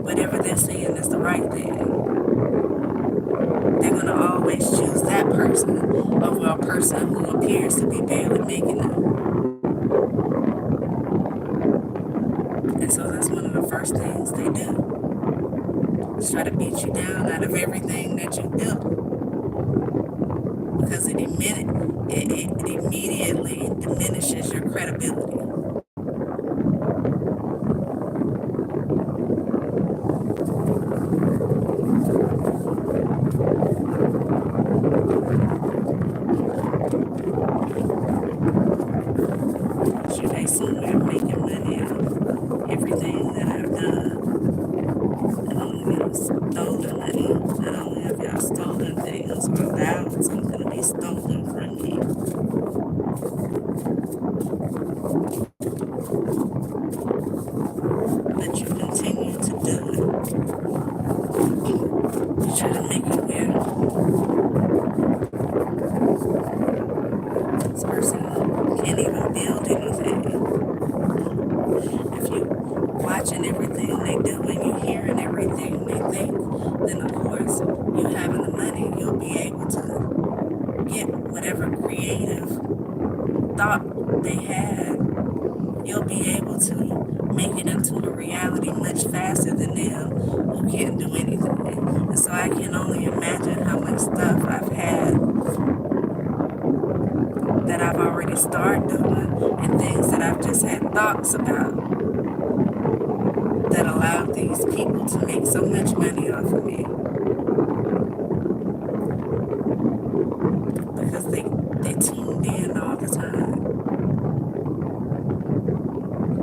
whatever they're saying is the right thing. They're going to always choose that person over a person who appears to be barely making it. And so that's one of the first things they do. Is try to beat you down out of everything that you built. Because it immediately diminishes your credibility. Should I somewhere making money out of everything that I've done? Not only have stolen money, not only have y'all stolen things or allowed something to be stolen from me. But you continue to do it. You try to make it where this person can't even build anything. If you're watching everything they do and you're hearing everything they think, then of course, you having the money, you'll be able to get whatever creative thought they had. You'll be able to make it into a reality much faster than them who can't do anything. And so I can only imagine how much stuff I've had that I've already started doing and things that I've just had thoughts about that allowed these people to make so much money off of me. Because they tuned in all the time.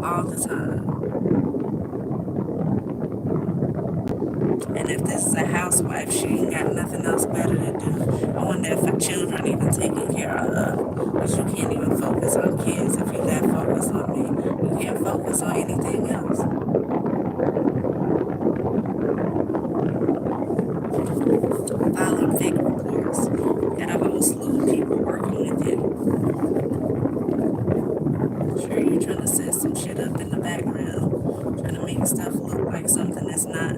All the time. And if this is a housewife, she ain't got nothing else better to do. I wonder if her children even taken care of. Because you can't even focus on kids if you that focused on me. You can't focus on anything else. Filing fake reports. Got a whole slew of people working with you. Sure, you're trying to set some shit up in the background. Trying to make stuff look like something that's not.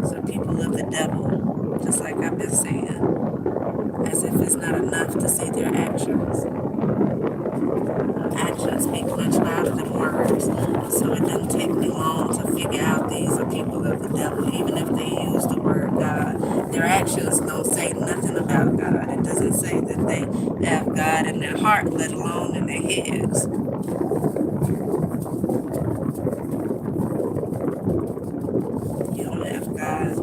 So people of the devil, just like I've been saying, as if it's not enough to see their actions. Actions speak much louder than words. So it doesn't take me long to figure out these are people of the devil, even if they use the word God. Their actions don't say nothing about God. It doesn't say that they have God in their heart, let alone in their heads. You don't have God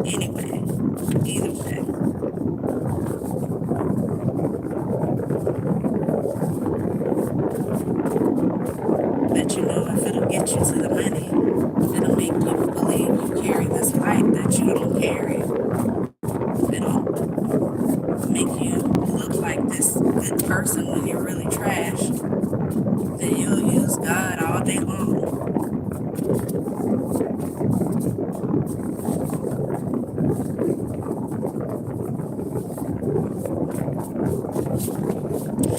anyway, either way. But you know, if it'll get you to the money, if it'll make people believe you carry this light that you don't carry, if it'll make you look like this good person when you're really trash, then you'll use God all day long.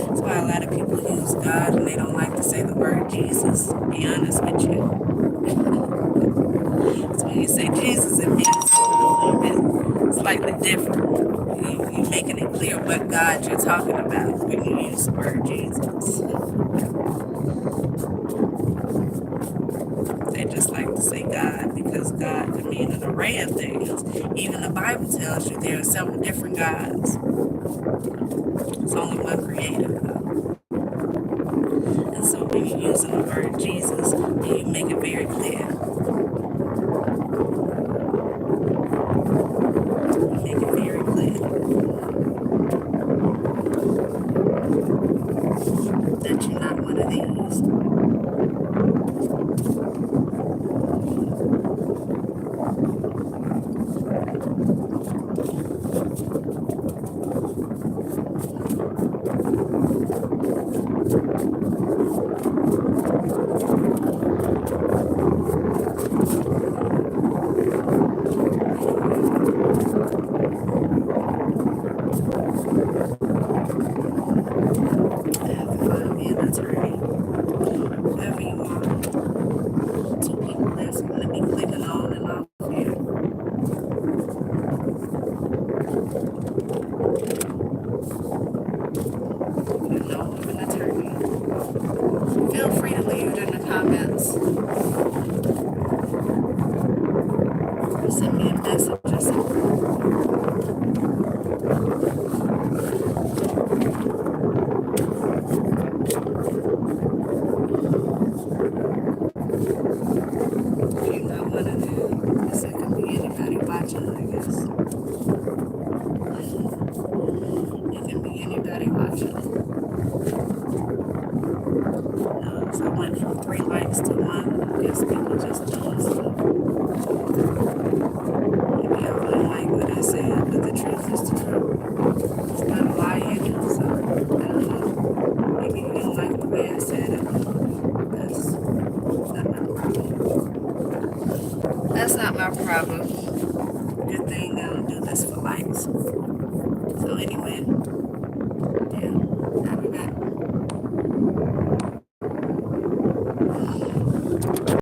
That's why a lot of people use God and they don't like to say the word Jesus, to be honest with you. So when you say Jesus, it means a little bit slightly different. You're making it clear what God you're talking about when you use the word Jesus. They just like to say God because God can mean an array of things. Even the Bible tells you there are several different gods. It's only one creator. And so when you're using the word Jesus, you make it very clear. You make it very clear that you're not one of these. It's too long. I guess people just doing stuff. Maybe y'all wouldn't like what I said, but the truth is the truth. It's not a lie in it, so I don't know. Maybe you didn't like the way I said it. That's not my problem. That's not my problem. Good thing I don't do this for likes.